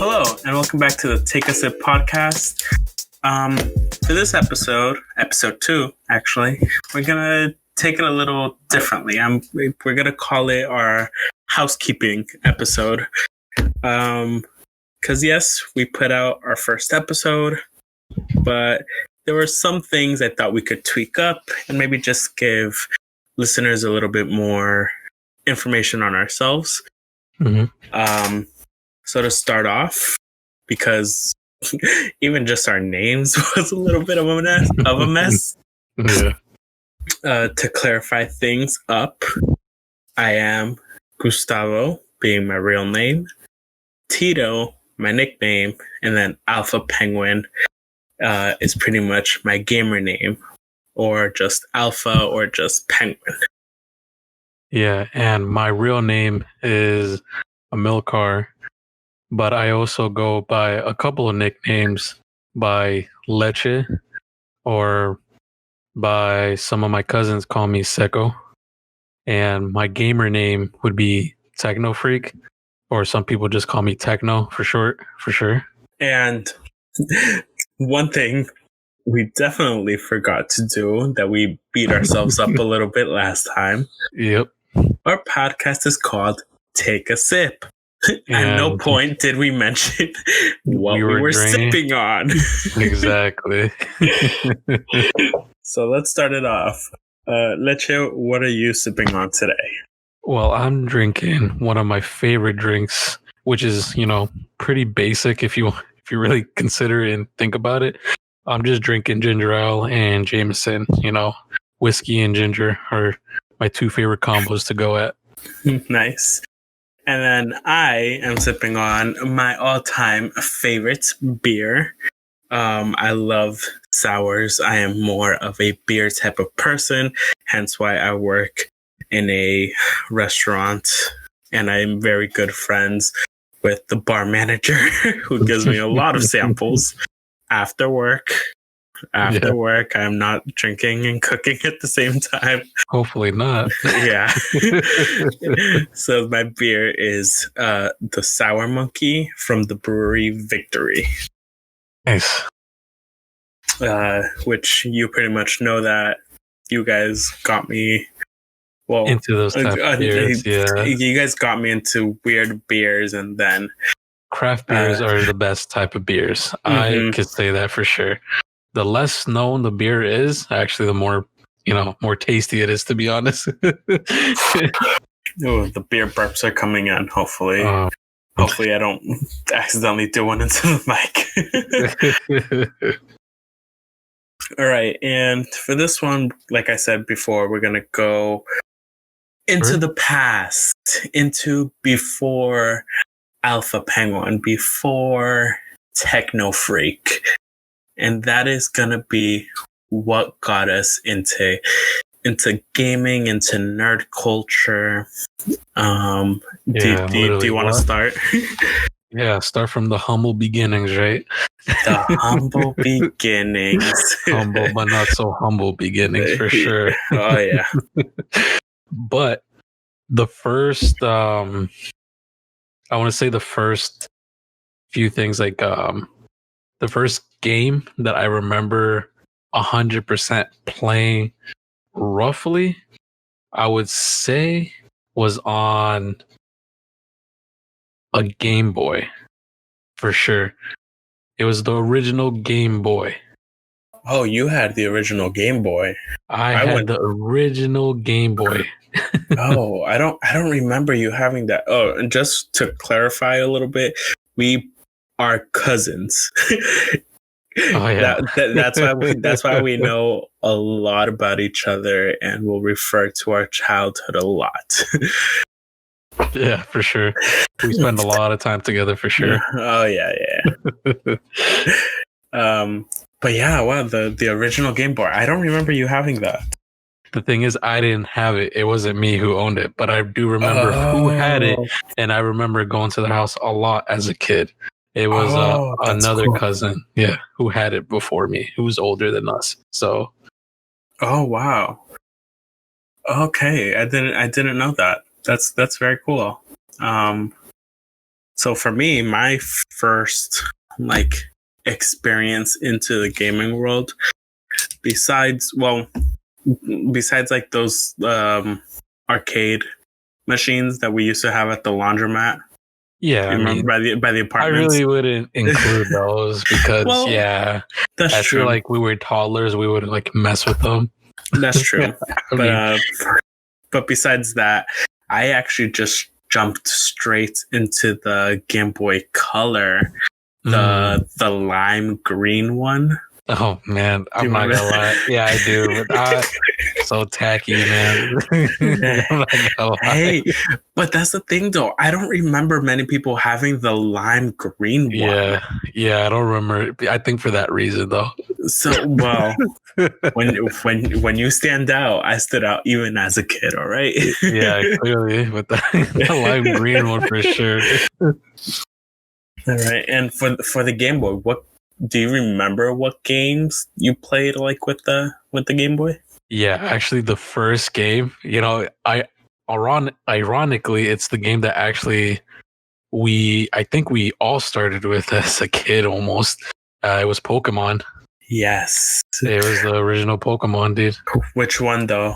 Hello, and welcome back to the Take a Sip podcast. For this episode 2, actually, we're gonna take it a little differently. We're gonna call it our housekeeping episode. Because yes, we put out our first episode, but there were some things I thought we could tweak up and maybe just give listeners a little bit more information on ourselves. Mm-hmm. So to start off, because even just our names was a little bit of a mess. Yeah. To clarify things up, I am Gustavo, being my real name, Tito, my nickname, and then Alpha Penguin is pretty much my gamer name, or just Alpha, or just Penguin. Yeah, and my real name is Amilcar, but I also go by a couple of nicknames by Leche, or by some of my cousins call me Seco. And my gamer name would be Techno Freak, or some people just call me Techno for short, for sure. And one thing we definitely forgot to do that we beat ourselves up a little bit last time. Yep. Our podcast is called Take a Sip. At no point did we mention what we were sipping on. Exactly. So let's start it off. Leche, what are you sipping on today? Well, I'm drinking one of my favorite drinks, which is, pretty basic if you really consider it and think about it. I'm just drinking ginger ale and Jameson. Whiskey and ginger are my two favorite combos to go at. Nice. And then I am sipping on my all-time favorite beer. I love sours. I am more of a beer type of person, hence why I work in a restaurant, and I'm very good friends with the bar manager who gives me a lot of samples after work. After work, I'm not drinking and cooking at the same time. Hopefully not. Yeah. So my beer is the Sour Monkey from the brewery Victory. Nice. Which you pretty much know that you guys got me into those type of beers. Yeah. You guys got me into weird beers, and then craft beers are the best type of beers. I could say that for sure. The less known the beer is, actually, the more more tasty it is, to be honest. The beer burps are coming in. Hopefully, hopefully I don't accidentally do one into the mic. All right, and for this one, like I said before, we're gonna go into the past, into before Alpha Penguin, before Techno Freak. And that is gonna be what got us into gaming, into nerd culture. Do you want to start? Yeah, start from the humble beginnings, right? The humble beginnings. Humble, but not so humble beginnings, for sure. Oh, yeah. But the first, I want to say the first few things, like the first game that I remember 100% playing roughly, I would say was on a Game Boy, for sure. It was the original Game Boy. Oh, you had the original Game Boy. I had the original Game Boy. Oh, I don't remember you having that. Oh, and just to clarify a little bit, we are cousins. Oh yeah. That's why we know a lot about each other and will refer to our childhood a lot. Yeah, for sure. We spend a lot of time together, for sure. Oh yeah. But yeah, wow, the original Game Boy. I don't remember you having that. The thing is, I didn't have it. It wasn't me who owned it, but I do remember who had it, and I remember going to the house a lot as a kid. It was another cousin, who had it before me, who was older than us. So, oh wow, okay, I didn't know that. That's very cool. So for me, my first like experience into the gaming world, besides like those arcade machines that we used to have at the laundromat. Yeah, you remember by the apartments? I really wouldn't include those because that's I true. feel like we were toddlers, we would like mess with them. That's true. But besides that, I actually just jumped straight into the Game Boy Color, the lime green one. Oh man, I'm not gonna lie. Yeah, I do. But so tacky, man. I'm not gonna lie. Hey, but that's the thing though. I don't remember many people having the lime green one. Yeah, I don't remember. I think for that reason though. So when you stand out, I stood out even as a kid. All right. Yeah, clearly, but the lime green one for sure. All right, and for the Game Boy, what do you remember? What games you played like with the Game Boy? Yeah, actually, the first game, ironically, it's the game that actually I think we all started with as a kid almost. It was Pokemon. Yes, it was the original Pokemon, dude. Which one though?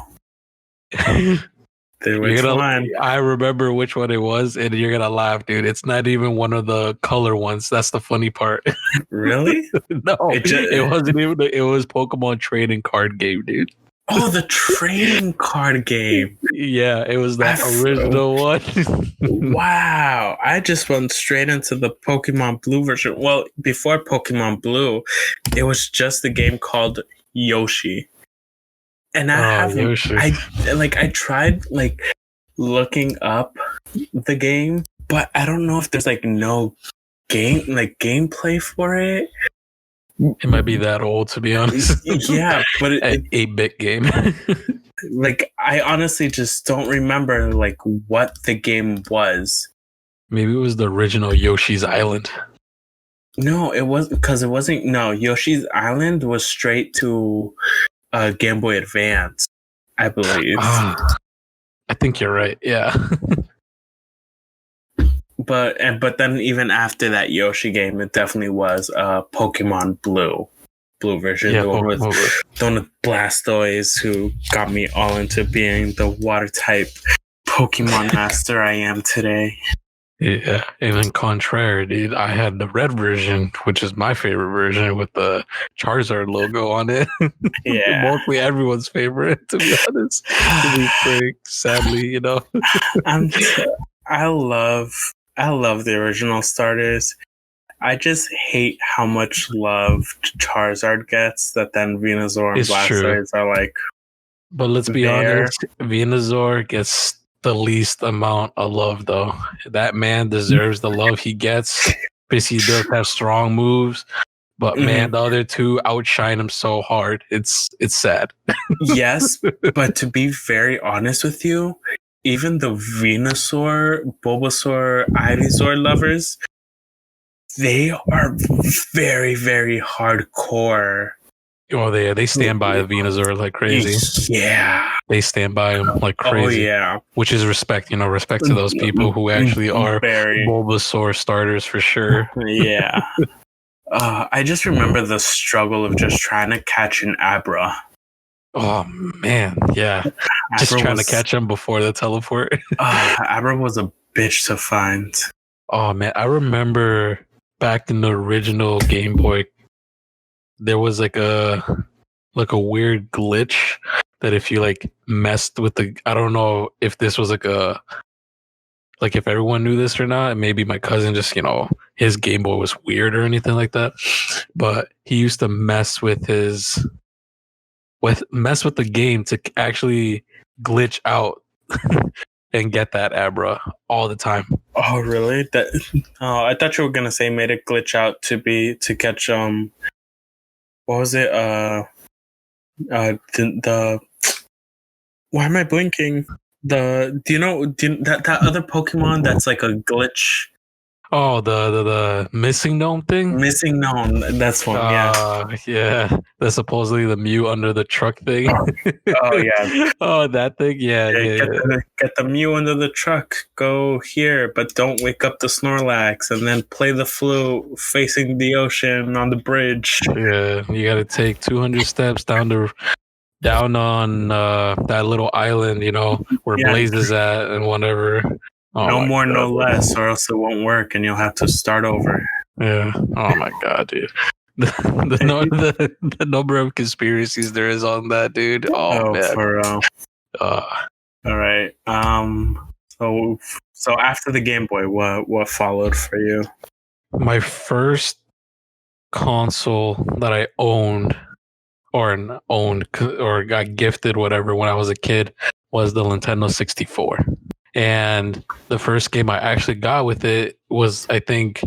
One? I remember which one it was, and you're gonna laugh, dude. It's not even one of the color ones. That's the funny part. Really? No, it wasn't even. It was Pokemon trading card game, dude. Oh, the trading card game. Yeah, it was that original one. Wow. I just went straight into the Pokemon Blue version. Well, before Pokemon Blue, it was just a game called Yoshi. And I tried like looking up the game, but I don't know if there's like no gameplay for it. It might be that old, to be honest. Yeah, but an 8-bit game. Like, I honestly just don't remember like what the game was. Maybe it was the original Yoshi's Island. No, it wasn't, because it wasn't. No, Yoshi's Island was straight to Game Boy Advance, I believe. I think you're right. Yeah. But then even after that Yoshi game, it definitely was Pokemon Blue version. Yeah, the one with Blastoise, who got me all into being the water type Pokemon master I am today. Yeah, and then contrary, dude, I had the red version, which is my favorite version, with the Charizard logo on it. Yeah, mostly everyone's favorite, to be honest. To be frank, sadly, you know. I love the original starters. I just hate how much love Charizard gets that then Venusaur and Blastoise are like. But let's be honest, Venusaur gets the least amount of love, though. That man deserves the love he gets because he does have strong moves. But man, the other two outshine him so hard. It's sad. Yes, but to be very honest with you, even the Venusaur, Bulbasaur, Ivysaur lovers, they are very, very hardcore. Oh, they stand by the Venusaur like crazy. Yeah. They stand by him like crazy. Oh, yeah. Which is respect, respect to those people who actually are Bulbasaur starters for sure. Yeah. I just remember the struggle of just trying to catch an Abra. Oh, man. Yeah. Just trying to catch him before the teleport. Abra was a bitch to find. Oh, man. I remember back in the original Game Boy, there was like a weird glitch that if you like messed with I don't know if this was like if everyone knew this or not. Maybe my cousin just, his Game Boy was weird or anything like that. But he used to mess with the game to actually glitch out and get that Abra all the time. Oh, really? I thought you were gonna say made it glitch out to catch what was it? The why am I blinking? That other Pokemon that's like a glitch? Oh, the missing gnome thing. Missing gnome. That's one. Yeah. That's supposedly the Mew under the truck thing. Oh yeah. Oh, that thing. Yeah. Get the Mew under the truck. Go here, but don't wake up the Snorlax. And then play the flute facing the ocean on the bridge. Yeah, you got to take 200 steps down on that little island, where Blaze is at and whatever. Oh, no more, no less, or else it won't work, and you'll have to start over. Yeah. Oh my god, dude. The number of conspiracies there is on that, dude. Oh man. For real. All right. So after the Game Boy, what followed for you? My first console that I owned or got gifted, whatever, when I was a kid was the Nintendo 64. And the first game I actually got with it was, I think,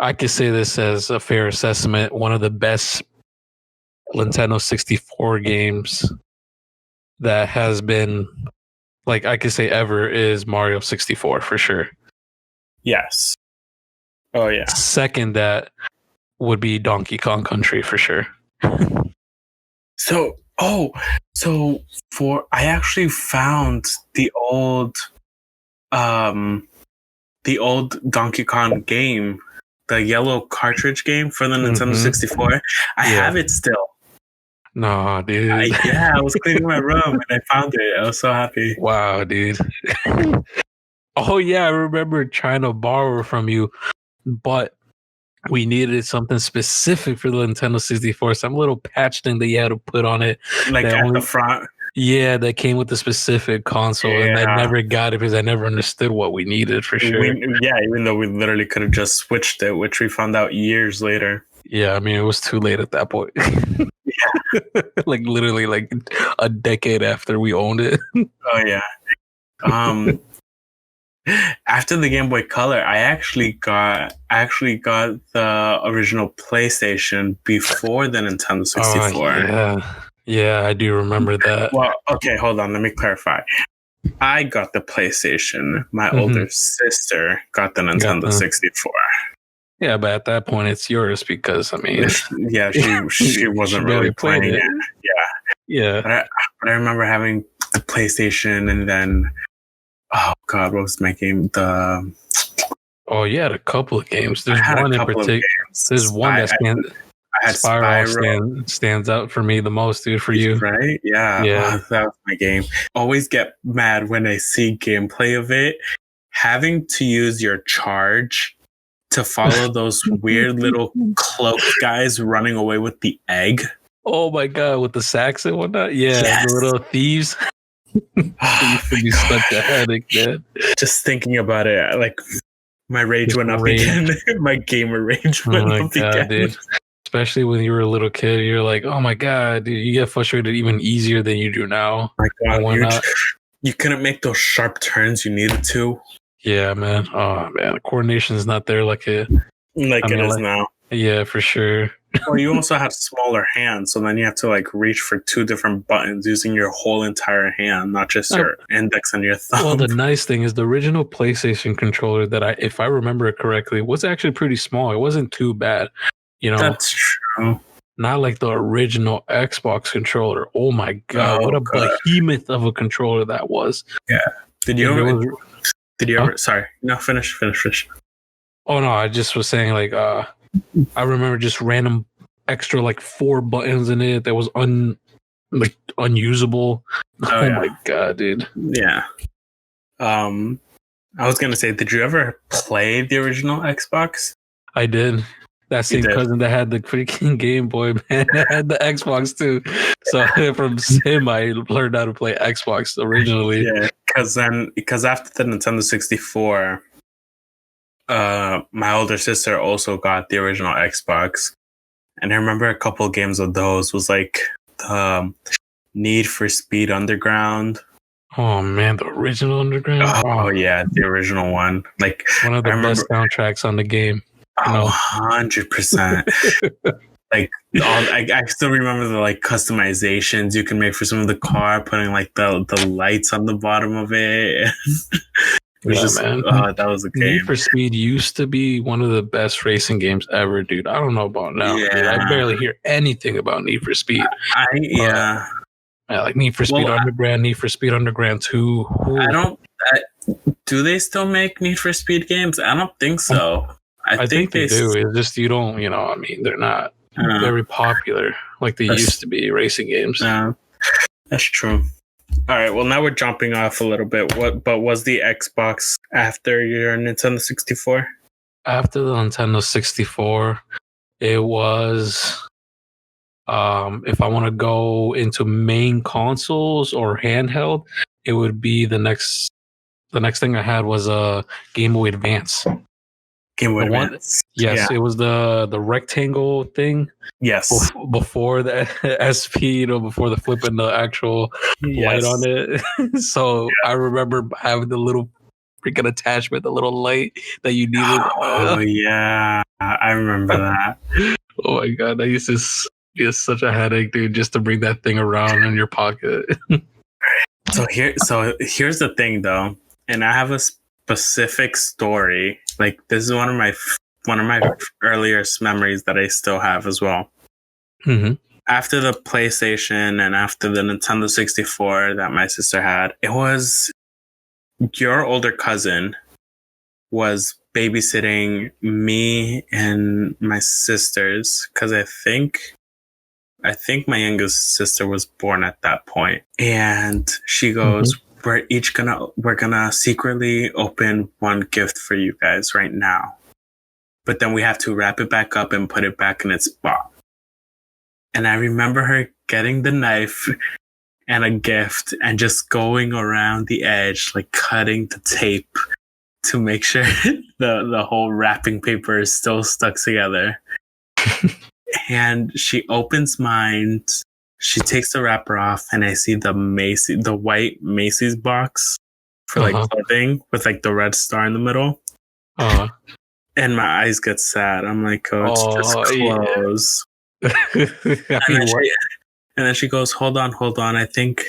I could say this as a fair assessment, one of the best Nintendo 64 games that has been, like, I could say ever, is Mario 64 for sure. Yes. Oh, yeah. Second, that would be Donkey Kong Country for sure. I actually found the old Donkey Kong game, the yellow cartridge game for the Nintendo 64. I have it still. No, dude. I was cleaning my room and I found it. I was so happy. Wow, dude. Oh yeah, I remember trying to borrow from you, but we needed something specific for the Nintendo 64. Some little patch thing that you had to put on it, like at the front. Yeah, that came with the specific console, and I never got it because I never understood what we needed for sure. Even though we literally could have just switched it, which we found out years later. Yeah, I mean, it was too late at that point. Yeah. Like literally like a decade after we owned it. Oh yeah. After the Game Boy Color, I actually got the original PlayStation before the Nintendo 64. Yeah, I do remember that. Well, okay, hold on. Let me clarify. I got the PlayStation. My older sister got the Nintendo 64. Yeah, but at that point, it's yours because, I mean... yeah, she wasn't really playing it. Yeah. But I remember having the PlayStation, and then... Oh, God, what was my game? Oh, you had a couple of games. There's one in particular. There's one that stands out for me the most, dude, for you. Right? Yeah. Oh, that was my game. Always get mad when I see gameplay of it. Having to use your charge to follow those weird little cloaked guys running away with the egg. Oh my God, with the sacks and whatnot? Yeah, yes. The little thieves. Used to be such a headache, man. Just thinking about it, like my rage went up again. My gamer rage went up again. Dude. Especially when you were a little kid, you're like, "Oh my God, dude!" You get frustrated even easier than you do now. My God, you couldn't make those sharp turns you needed to. Yeah, man. Oh man, the coordination is not there like it is now. Yeah, for sure. Well, you also have smaller hands, so then you have to like reach for two different buttons using your whole entire hand, not just your index and your thumb. Well, the nice thing is the original PlayStation controller that if I remember it correctly, was actually pretty small. It wasn't too bad, That's true. Not like the original Xbox controller. Oh my God, what a behemoth of a controller that was. Yeah. Did you ever? Sorry, no. Finish. Oh no, I just was saying like I remember just random extra like 4 buttons in it that was unusable. Oh my God, dude. Yeah. I was gonna say, did you ever play the original Xbox? I did. That same cousin that had the freaking Game Boy, man, had the Xbox too. So from him, I learned how to play Xbox originally. Yeah, because after the Nintendo 64. My older sister also got the original Xbox, and I remember a couple of games of those was like the Need for Speed Underground. Oh man, the original Underground. Oh yeah, the original one. Like one of the best soundtracks on the game. 100%. Like I still remember the like customizations you can make for some of the car, putting like the lights on the bottom of it. Man. That was a game. Need for Speed used to be one of the best racing games ever, dude. I don't know about now. Yeah. Dude. I barely hear anything about Need for Speed. Yeah, like Need for Speed Underground, Need for Speed Underground 2. Do they still make Need for Speed games? I don't think so. I think they do. It's just you don't, they're not very popular like they used to be, racing games. That's true. All right, well, now we're jumping off a little bit. But was the Xbox after your Nintendo 64? After the Nintendo 64, it was, if I want to go into main consoles or handheld, it would be the next thing I had was a Game Boy Advance. Game Boy Advance. Yes, it was the rectangle thing. Yes. Before the SP, before the flip and the actual light on it. So I remember having the little freaking attachment, the little light that you needed. Oh yeah, I remember that. Oh my god, that used to be such a headache, dude, just to bring that thing around in your pocket. So here's the thing, though, and I have a specific story. Like, this is one of my earliest memories that I still have as well. Mm-hmm. After the PlayStation and after the Nintendo 64 that my sister had, it was your older cousin was babysitting me and my sisters, because I think my youngest sister was born at that point. And she goes, we're gonna secretly open one gift for you guys right now, but then we have to wrap it back up and put it back in its box. And I remember her getting the knife and a gift and just going around the edge, like cutting the tape to make sure the whole wrapping paper is still stuck together. And she opens mine. She takes the wrapper off, and I see the white Macy's box for like clothing with like the red star in the middle. And my eyes get sad. I'm like, oh, it's just clothes. And then she goes, hold on. I think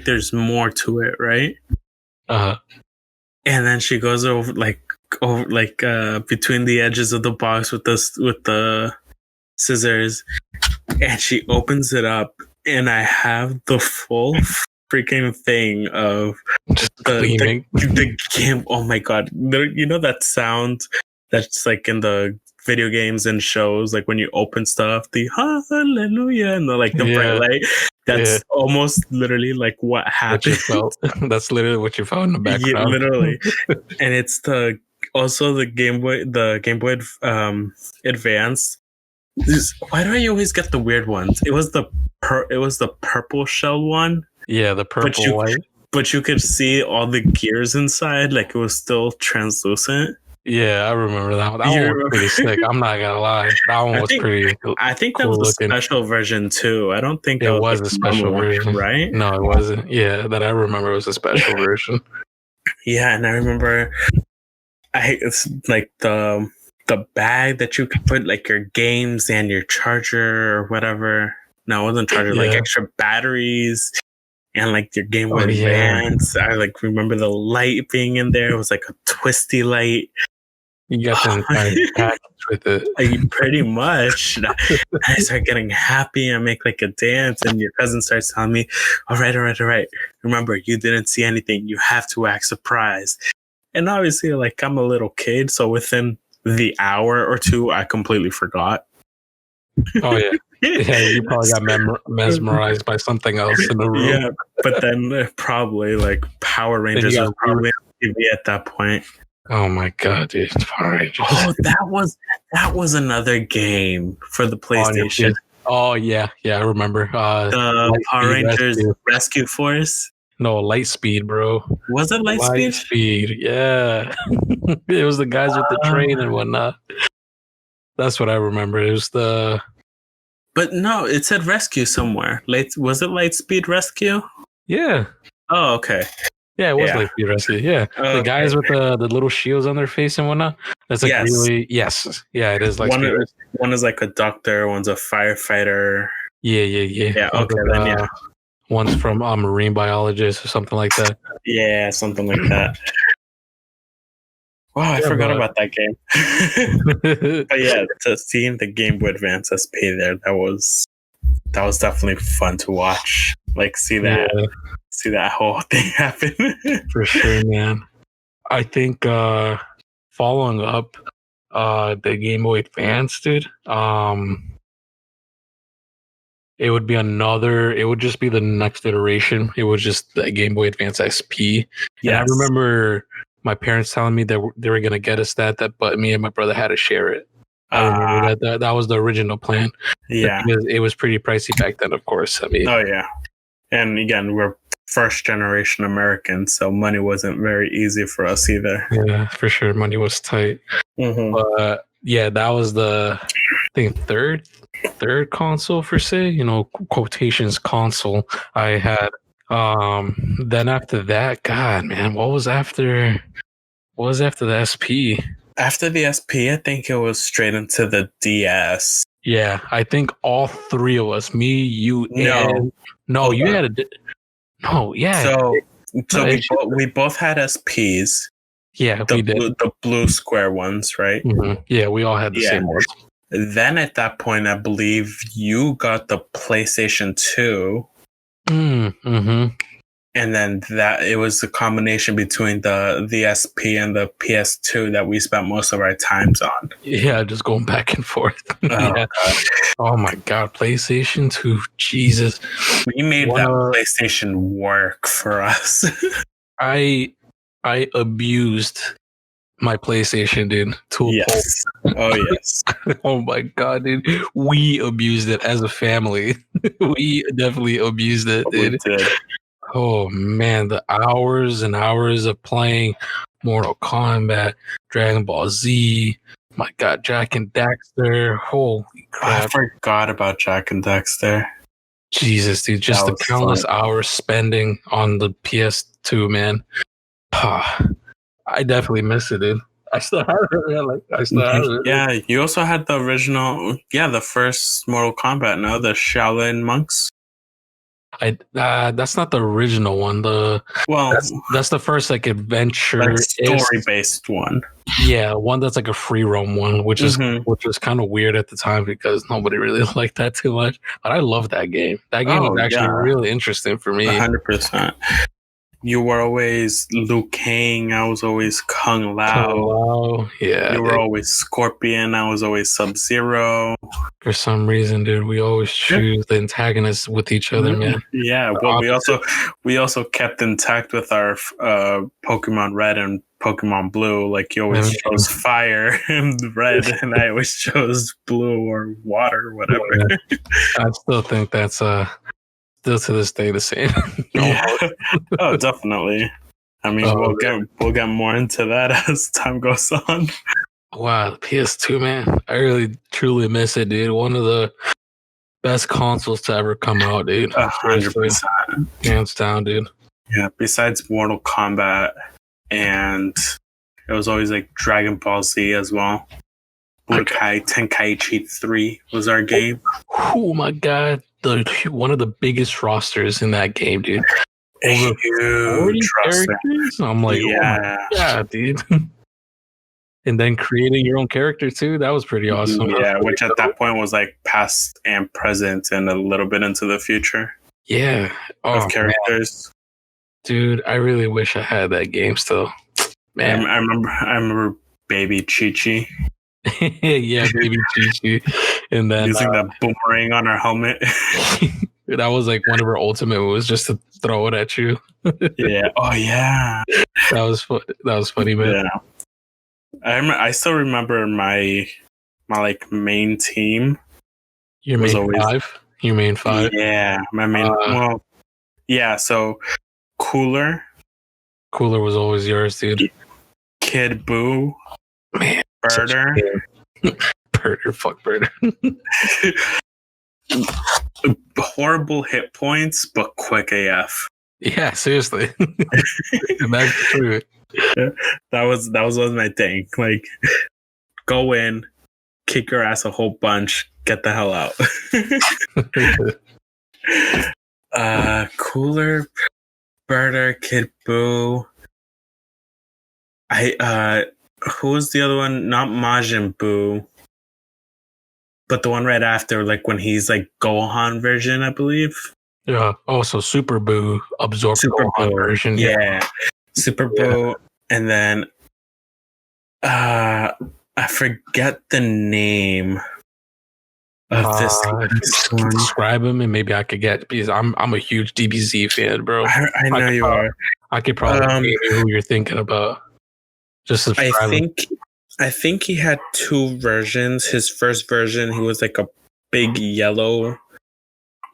there's more to it, right? And then she goes over between the edges of the box with the scissors, and she opens it up, and I have the full freaking thing of the game. Oh my god! You know that sound that's like in the video games and shows, like when you open stuff, the hallelujah and the bright light. That's almost literally like what happened. That's literally what you felt in the background. Yeah, literally. And it's also the Game Boy Advance. Why do I always get the weird ones? It was the purple shell one. Yeah, the purple white. But you could see all the gears inside, like it was still translucent. Yeah, I remember that one. That one was pretty sick. I'm not gonna lie. That one was pretty cool. I think that was a special version too. I don't think it was a special version, right? No, it wasn't. Yeah, that I remember was a special version. Yeah, and I remember it's like the bag that you could put like your games and your charger or whatever. No, it wasn't charger, like extra batteries and like your Game Boy Advance. I like remember the light being in there. It was like a twisty light. You got the entire package with it. Pretty much. I start getting happy. I make like a dance, and your cousin starts telling me, all right. Remember, you didn't see anything. You have to act surprised. And obviously, like, I'm a little kid, so within the hour or two, I completely forgot. Oh, yeah. Yeah, you probably got mesmerized by something else in the room. Yeah, but then probably like Power Rangers was probably on TV at that point. Oh my god, dude! Power Rangers. Oh, that was another game for the PlayStation. Oh yeah, I remember. The Power Rangers Rescue Force. No, Lightspeed, bro. Was it Lightspeed? Lightspeed, yeah. It was the guys with the train and whatnot. That's what I remember. It was the. But no, it said Rescue somewhere. Was it Lightspeed Rescue? Yeah. Oh, okay. Yeah, it was Lightspeed Rescue. Yeah, the guys with the little shields on their face and whatnot. That's like really yes. Yeah, it is Lightspeed. One is like a doctor. One's a firefighter. Yeah. Yeah. Okay. Then one's from a marine biologist or something like that. Yeah, something like that. Wow, I forgot about that game. But yeah, seeing the Game Boy Advance SP there, that was definitely fun to watch. Like see that whole thing happen. For sure, man. I think following up the Game Boy Advance, dude, it would just be the next iteration. It was just the Game Boy Advance SP. Yes. And I remember my parents telling me that they were going to get us that, but me and my brother had to share it. I remember that was the original plan. Yeah. Because it was pretty pricey back then, of course. I mean, oh, yeah. And again, we're first generation Americans, so money wasn't very easy for us either. Yeah, for sure. Money was tight. Mm-hmm. But yeah, that was the, I think, third console for say, quotations console I had. Then after that, God, man, what was after the SP? After the SP, I think it was straight into the DS. Yeah, I think all three of us, me, you, and you had a. No, yeah. So we both had SPs. Yeah, we did. The blue square ones, right? Mm-hmm. Yeah, we all had the same ones. Then at that point, I believe you got the PlayStation 2. Mm-hmm. And then it was a combination between the SP and the PS2 that we spent most of our times on. Yeah, just going back and forth. Yeah. Oh my God, PlayStation 2, Jesus. We made that PlayStation work for us. I abused my PlayStation, dude. Yes. Oh, yes. Oh my God, dude. We abused it as a family. We definitely abused it, dude. We did. Oh man, the hours and hours of playing Mortal Kombat, Dragon Ball Z. My God, Jack and Daxter. Holy crap. I forgot about Jack and Daxter. Jesus, dude. Just the countless hours spending on the PS2, man. I definitely miss it, dude. I still have it. I still have it. Yeah, you also had the original, the first Mortal Kombat, no? The Shaolin monks. That's not the original one. That's the first adventure story based one. Yeah, one that's like a free roam one, which is kind of weird at the time because nobody really liked that too much. But I love that game. That game was actually really interesting for me. 100%. You were always Liu Kang. I was always Kung Lao. Yeah. You were always Scorpion. I was always Sub-Zero. For some reason, dude, we always choose the antagonists with each other, man. Yeah. Well, we also kept intact with our Pokemon Red and Pokemon Blue. Like you always chose fire and red, and I always chose blue or water or whatever. Yeah. I still think that's still to this day the same. Oh, definitely. I mean, we'll get more into that as time goes on. Wow, the PS2, man. I really truly miss it, dude. One of the best consoles to ever come out, dude. 100%. Hands down, dude. Yeah, besides Mortal Kombat, and it was always like Dragon Ball Z as well. Budokai Tenkaichi 3 was our game. Oh my God. One of the biggest rosters in that game, dude. Over 40 characters? I'm like, oh my God, dude. And then creating your own character too, that was pretty awesome. Yeah, which at that point was like past and present and a little bit into the future. Yeah. Of characters. Man. Dude, I really wish I had that game still. Man. I remember Baby Chi-Chi. Yeah, Baby Chi-Chi. And then using that boomerang on her helmet. That was like one of her ultimate moves, just to throw it at you. Yeah. Oh yeah. That was funny, man. Yeah. I still remember my like main team. Your main five? Your main five? Yeah. My main so Cooler was always yours, dude. Kid Boo. Man. Birder. Birder, fuck Birder. Horrible hit points, but quick AF. Yeah, seriously. That's true. Yeah, that was my thing. Like, go in, kick your ass a whole bunch, get the hell out. Cooler, Birder, Kid Boo. who was the other one? Not Majin Buu, but the one right after, like when he's like Gohan version, I believe. Yeah. Also, Super Boo absorbed Super Gohan Buu. version. Yeah. Super Buu, and then I forget the name of this Just one. describe him, and maybe I could get, because I'm a huge DBZ fan, bro. I know you are. I could probably name you who you're thinking about. Just describe him. I think he had two versions. His first version, he was like a big yellow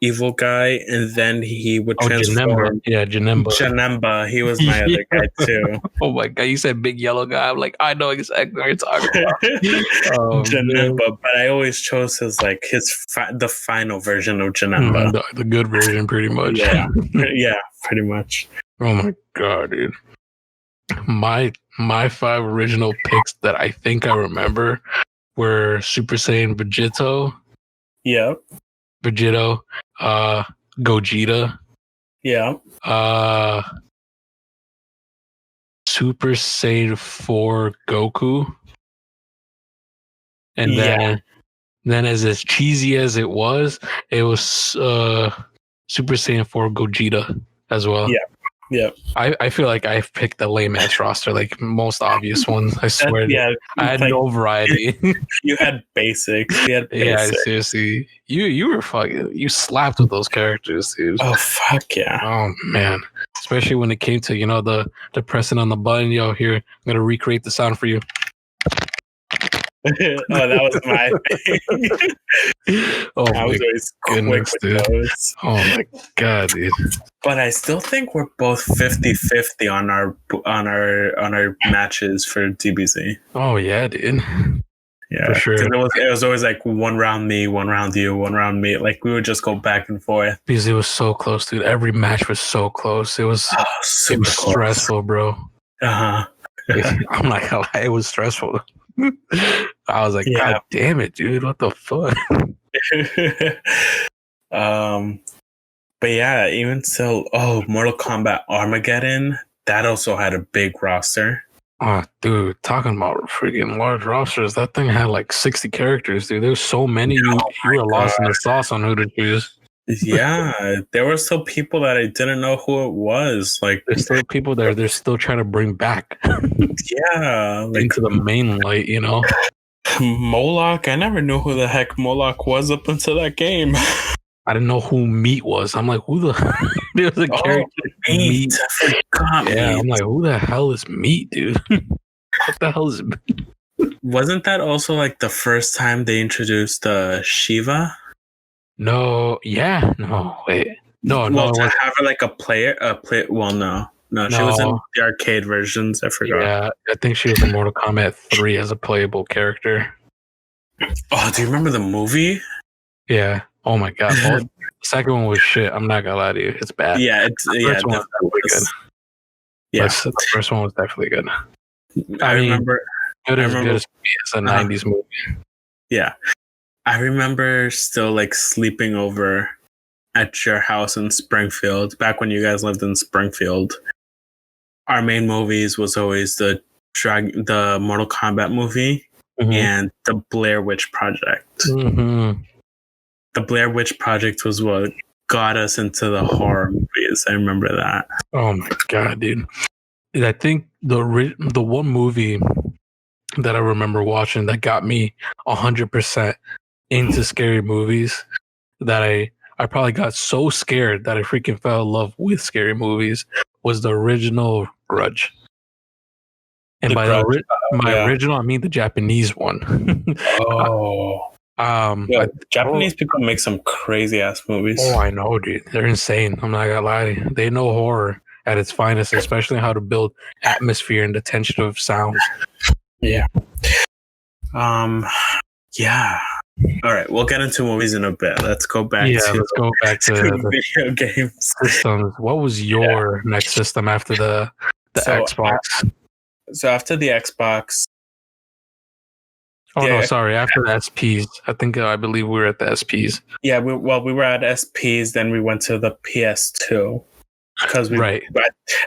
evil guy, and then he would transform. Janemba. Yeah, Janemba. Janemba, he was my other guy too. Oh my god, you said big yellow guy. I'm like, I know exactly what you're talking about. Janemba, but I always chose the final version of Janemba. The good version, pretty much. Yeah, yeah, pretty much. Oh my god, dude. My 5 original picks that I think I remember were Super Saiyan Vegito. Yep. Vegito, Gogeta. Yeah. Super Saiyan 4 Goku. And then as cheesy as it was Super Saiyan 4 Gogeta as well. Yeah. Yeah. I feel like I've picked the lame ass roster, like most obvious ones. I swear. I had no variety. You had basics. Yeah, seriously. You were fucking, you slapped with those characters, dude. Oh fuck yeah. Oh man. Especially when it came to, the pressing on the button, yo, here, I'm gonna recreate the sound for you. Oh, that was my thing. Oh, I was always goodness, quick with those. Oh my god, dude. But I still think we're both 50-50 on our matches for DBZ. Oh yeah, dude. Yeah, for sure. It was always like one round me, one round you, one round me. Like we would just go back and forth because it was so close, dude. Every match was so close. It was stressful, bro. I'm not gonna lie, it was stressful. I was like, God damn it, dude! What the fuck? But yeah, even so, Mortal Kombat Armageddon, that also had a big roster. Oh, dude, talking about freaking large rosters, that thing had like 60 characters, dude. There's so many. You were lost in the sauce on who to choose. Yeah, there were still people that I didn't know who it was. Like, there's still people there. They're still trying to bring back. Yeah, like, into the main light, Moloch. I never knew who the heck Moloch was up until that game. I didn't know who Meat was. I'm like, who the? There's a character Meat. I forgot. Yeah, I'm like, who the hell is Meat, dude? What the hell is Meat? Wasn't that also like the first time they introduced Shiva? No, yeah, no, wait, no. To have her like a player. Well, no, she was in the arcade versions. I forgot. Yeah, I think she was in Mortal Kombat 3 as a playable character. Oh, do you remember the movie? Yeah. Oh my god. The second one was shit. I'm not gonna lie to you. It's bad. Yeah, the first one was definitely good. Yeah, the first one was definitely good. I mean, remember good as a 90s movie. Yeah. I remember still like sleeping over at your house in Springfield, back when you guys lived in Springfield. Our main movies was always the Mortal Kombat movie and the Blair Witch Project. Mm-hmm. The Blair Witch Project was what got us into the horror movies. I remember that. Oh my god, dude! I think the one movie that I remember watching that got me 100% into scary movies, that I probably got so scared that I freaking fell in love with scary movies, was the original Grudge. And by original, I mean the Japanese one. Japanese people make some crazy ass movies. Oh, I know, dude. They're insane. I'm not gonna lie to you. They know horror at its finest, especially how to build atmosphere and the tension of sounds. Yeah. Yeah. All right, we'll get into movies in a bit. Let's go back to video games. Systems. What was your next system after the Xbox? So after the Xbox. Oh, no, sorry. After the SPs. I believe we were at the SPs. Yeah, we were at SPs, then we went to the PS2. because Right.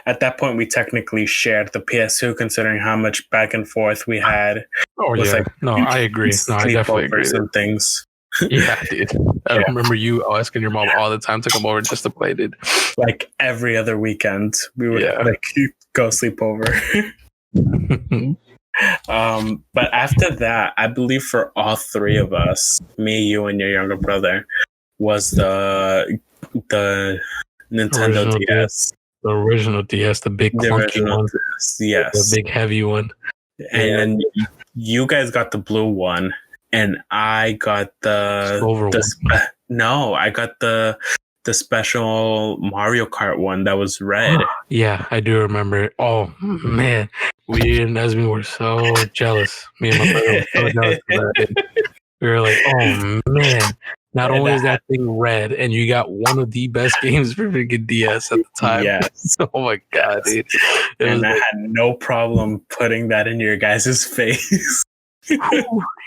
at that point we technically shared the PS2, considering how much back and forth we had. Oh with, yeah, like, no, I agree. No, I definitely agree. sleepovers and things. Yeah, dude. I remember you asking your mom all the time to come over just to play, dude. Like every other weekend, we would like go sleep over. But after that, I believe for all three of us, me, you, and your younger brother, was the Nintendo DS. The original DS, the big clunky one. Yes. The big heavy one. And then you guys got the blue one, and I got the silver one. No, I got the special Mario Kart one that was red. Yeah, I do remember. Oh man, we and Esme were so jealous. Me and my brother were so jealous of that. We were like, oh man. Not only is that thing red, and you got one of the best games for freaking DS at the time. Yes. Oh my god, dude. And I had no problem putting that in your guys' face.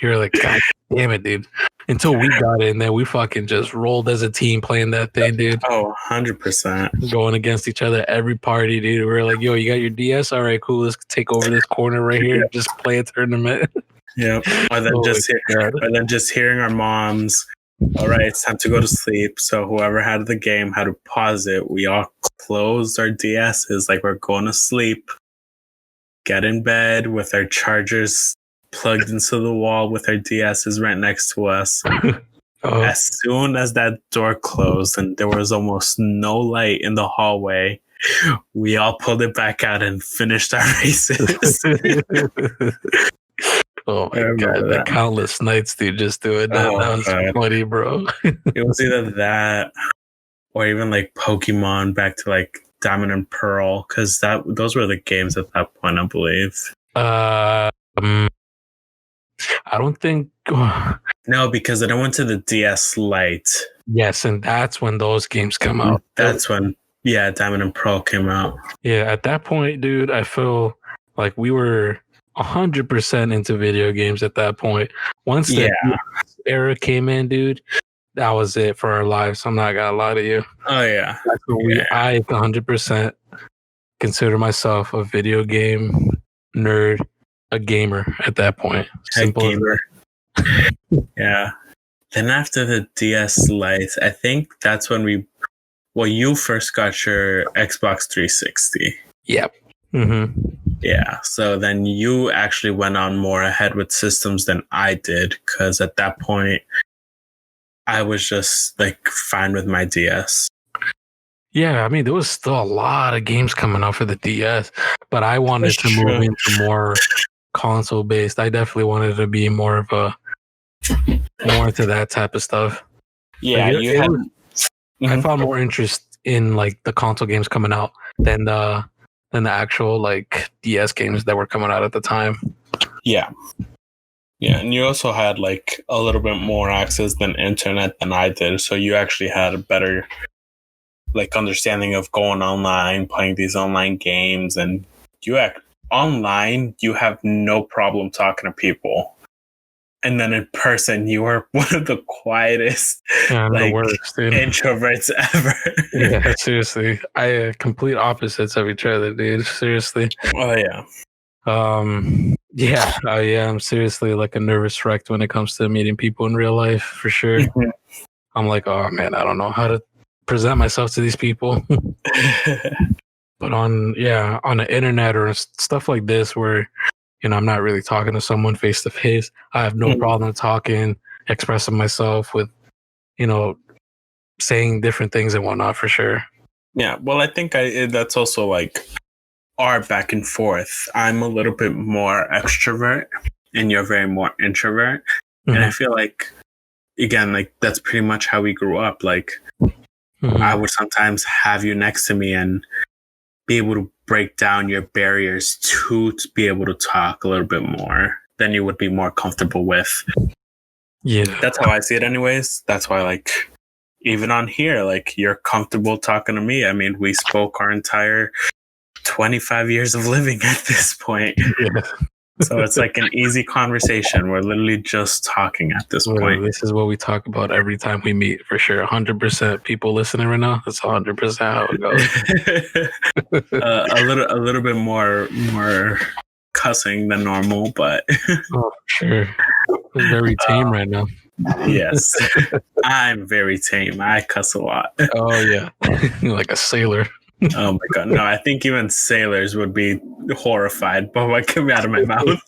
You're like, god damn it, dude. Until we got in there, we fucking just rolled as a team playing that thing, dude. Oh, 100%. Going against each other every party, dude. We were like, yo, you got your DS? All right, cool. Let's take over this corner right here and just play a tournament. Yeah. Or then just hearing our moms, all right, it's time to go to sleep. So whoever had the game had to pause it. We all closed our DSs like we're going to sleep. Get in bed with our chargers plugged into the wall with our DSs right next to us. As soon as that door closed and there was almost no light in the hallway, we all pulled it back out and finished our races. Oh my god, the countless nights, dude, just doing that. That was funny, bro. It was either that or even like Pokemon back to like Diamond and Pearl, because those were the games at that point, I believe. I don't think. No, because then I went to the DS Lite. Yes, and that's when those games come out. That's when, Diamond and Pearl came out. Yeah, at that point, dude, I feel like we were 100% into video games at that point. Once the era came in, dude, that was it for our lives. I'm not gonna lie to you. Oh yeah, I 100% consider myself a video game nerd, a gamer at that point. Simple gamer. Yeah. Then after the DS Lite, I think that's when you first got your Xbox 360. Yep. Mm-hmm. Yeah, so then you actually went on more ahead with systems than I did, because at that point, I was just like fine with my DS. Yeah, I mean, there was still a lot of games coming out for the DS, but I wanted to move into more console based. I definitely wanted to be more into that type of stuff. Yeah, like I found more interest in like the console games coming out than the actual like DS games that were coming out at the time. Yeah. Yeah, and you also had like a little bit more access than internet than I did, so you actually had a better like understanding of going online, playing these online games, and online you have no problem talking to people. And then in person, you are one of the quietest, the worst, introverts ever. Yeah, seriously. Complete opposites of each other, dude. Seriously. Oh, yeah. Yeah, I'm seriously like a nervous wreck when it comes to meeting people in real life, for sure. Mm-hmm. I'm like, oh, man, I don't know how to present myself to these people. But on the internet or stuff like this where I'm not really talking to someone face to face, I have no problem talking, expressing myself with, saying different things and whatnot, for sure. Yeah, well, I think that's also like our back and forth. I'm a little bit more extrovert and you're very more introvert. Mm-hmm. And I feel like, again, like that's pretty much how we grew up. Like I would sometimes have you next to me and be able to break down your barriers to be able to talk a little bit more than you would be more comfortable with. Yeah. That's how I see it anyways. That's why, like, even on here, like, you're comfortable talking to me. I mean, we spoke our entire 25 years of living at this point. Yeah. So it's like an easy conversation. We're literally just talking at this point. This is what we talk about every time we meet, for sure. 100% people listening right now. That's 100% how it goes. A little bit more cussing than normal, but oh, sure. It's very tame right now. Yes, I'm very tame. I cuss a lot. Oh yeah, like a sailor. Oh my god, no! I think even sailors would be horrified by what came out of my mouth.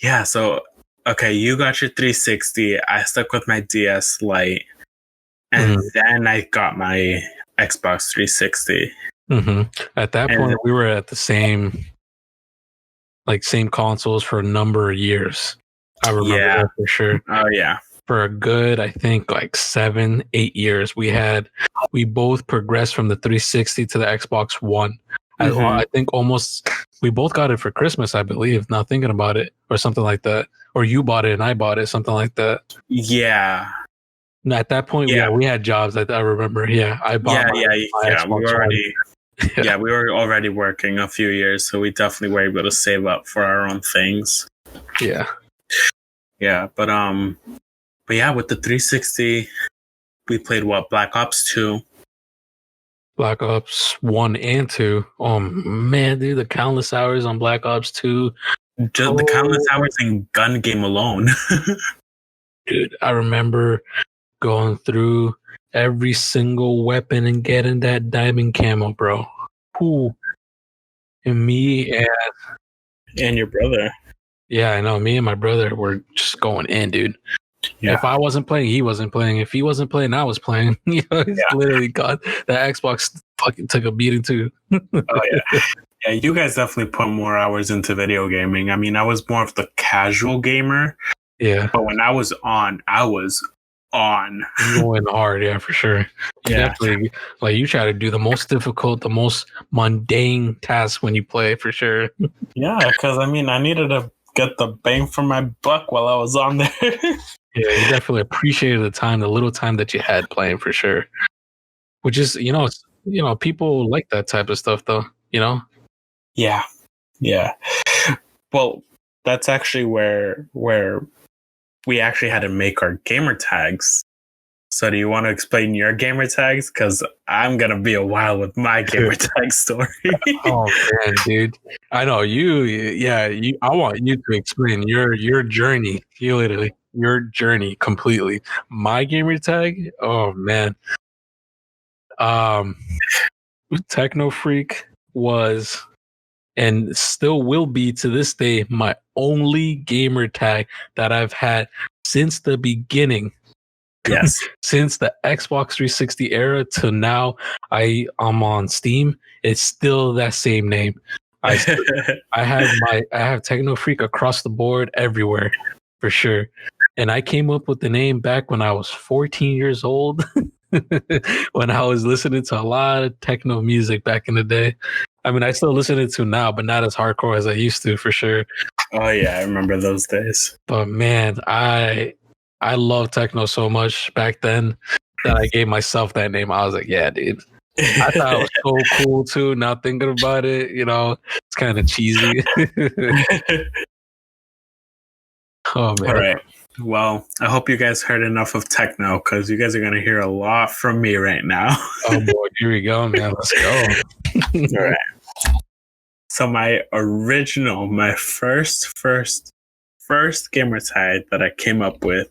Yeah. So, okay, you got your 360. I stuck with my DS Lite, and then I got my Xbox 360. At that point, we were at the same consoles for a number of years. I remember that for sure. Oh yeah. For a good, I think, like 7-8 years, we both progressed from the 360 to the Xbox One. I think almost we both got it for Christmas, I believe. Now thinking about it, or something like that, or you bought it and I bought it, something like that. Yeah. No, at that point, we had jobs. I remember. Yeah, I bought. My Xbox we were already. Yeah, we were already working a few years, so we definitely were able to save up for our own things. Yeah. Yeah, but yeah, with the 360, we played Black Ops 2. Black Ops 1 and 2. Oh man, dude, the countless hours on Black Ops 2. Just the countless hours in gun game alone. Dude, I remember going through every single weapon and getting that diamond camo, bro. Ooh. And me and your brother. Yeah, I know. Me and my brother were just going in, dude. Yeah. If I wasn't playing, he wasn't playing. If he wasn't playing, I was playing. Literally got the Xbox fucking took a beating too. Oh yeah. Yeah, you guys definitely put more hours into video gaming. I mean, I was more of the casual gamer. Yeah. But when I was on, Going hard, yeah, for sure. Definitely, like, you try to do the most difficult, the most mundane tasks when you play, for sure. Yeah, because I mean, I needed to get the bang for my buck while I was on there. Yeah, you definitely appreciated the little time that you had playing, for sure. Which is, people like that type of stuff, though. Yeah. Well, that's actually where we actually had to make our gamer tags. So do you want to explain your gamer tags? Because I'm going to be a while with my gamer tag story. Oh, man, dude. I know I want you to explain your journey. Your journey completely. My gamer tag? Oh, man. Techno Freak was and still will be to this day my only gamer tag that I've had since the beginning. Yes. Since the Xbox 360 era to now, I'm on Steam. It's still that same name. I have Techno Freak across the board everywhere, for sure. And I came up with the name back when I was 14 years old, when I was listening to a lot of techno music back in the day. I mean, I still listen to it now, but not as hardcore as I used to, for sure. Oh yeah, I remember those days. But man, I love techno so much back then that I gave myself that name. I was like, yeah, dude. I thought it was so cool too. Now thinking about it, it's kind of cheesy. Oh man. All right. Well, I hope you guys heard enough of techno, because you guys are going to hear a lot from me right now. Oh boy, here we go, man. Let's go. All right. So my first gamer tag that I came up with,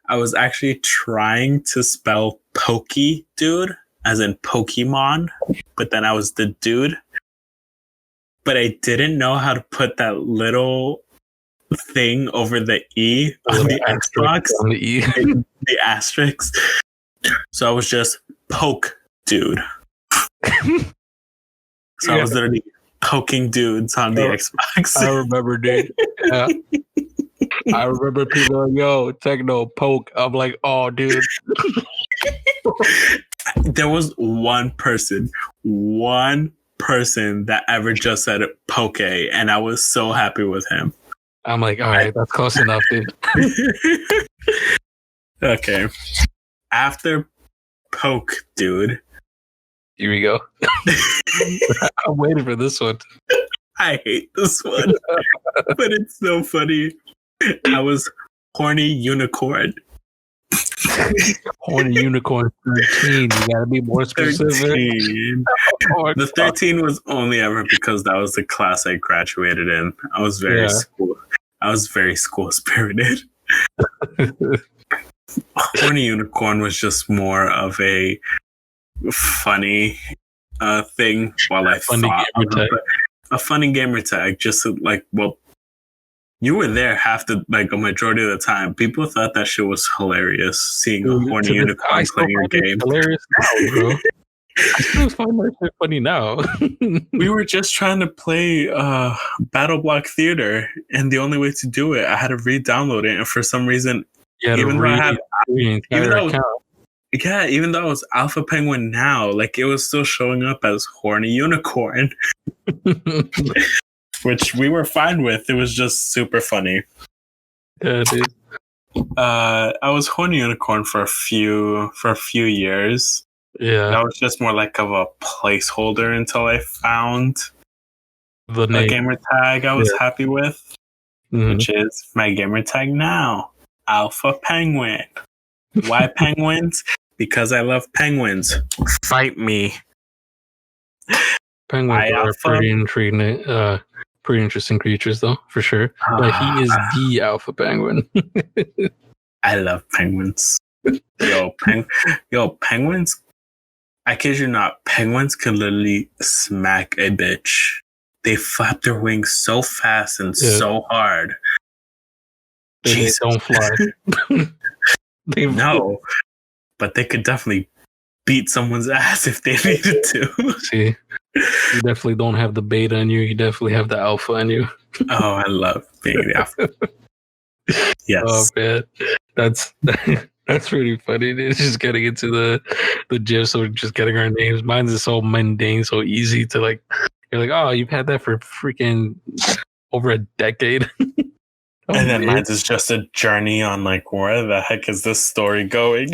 I was actually trying to spell Pokey Dude, as in Pokemon, but then I was the dude. But I didn't know how to put that little thing over the E on the Xbox. On the E. The asterisk. So I was just Poke Dude. So I was literally poking dudes on the Xbox. I remember, dude. Yeah. I remember people like, yo, techno poke. I'm like, oh, dude. There was one person that ever just said poke, and I was so happy with him. I'm like, all right, that's close enough, dude. Okay. After Poke Dude, Here we go. I'm waiting for this one. I hate this one, but it's so funny. I was horny unicorn. Horny unicorn 13. You gotta be more specific. 13. The 13 was only ever because that was the class I graduated in. I was very school spirited. Horny unicorn was just more of a funny thing while I thought a funny gamer tag. Just like, well, you were there half the a majority of the time. People thought that shit was hilarious. Seeing a horny unicorn playing your game. Hilarious now, bro. I still find that shit funny now. We were just trying to play Battle Block Theater, and the only way to do it, I had to re-download it, and for some reason, even though I was Alpha Penguin now, it was still showing up as horny unicorn, which we were fine with. It was just super funny. Yeah, dude. I was horny unicorn for a few years. Yeah, that was just more like of a placeholder until I found the a gamer tag I was happy with, which is my gamer tag now, Alpha Penguin. Why penguins? Because I love penguins. Fight me. Penguins are pretty intriguing, pretty interesting creatures, though, for sure. He is the Alpha Penguin. I love penguins. Yo, penguins. I kid you not, penguins can literally smack a bitch. They flap their wings so fast and so hard. They don't fly. No, but they could definitely beat someone's ass if they needed to. See, you definitely don't have the beta in you. You definitely have the alpha in you. Oh, I love being the alpha. Yes. Oh man, that's pretty funny. It's just getting into the gist of just getting our names. Mine is so mundane, so easy to You're like, oh, you've had that for freaking over a decade. And then mine is just a journey on where the heck is this story going?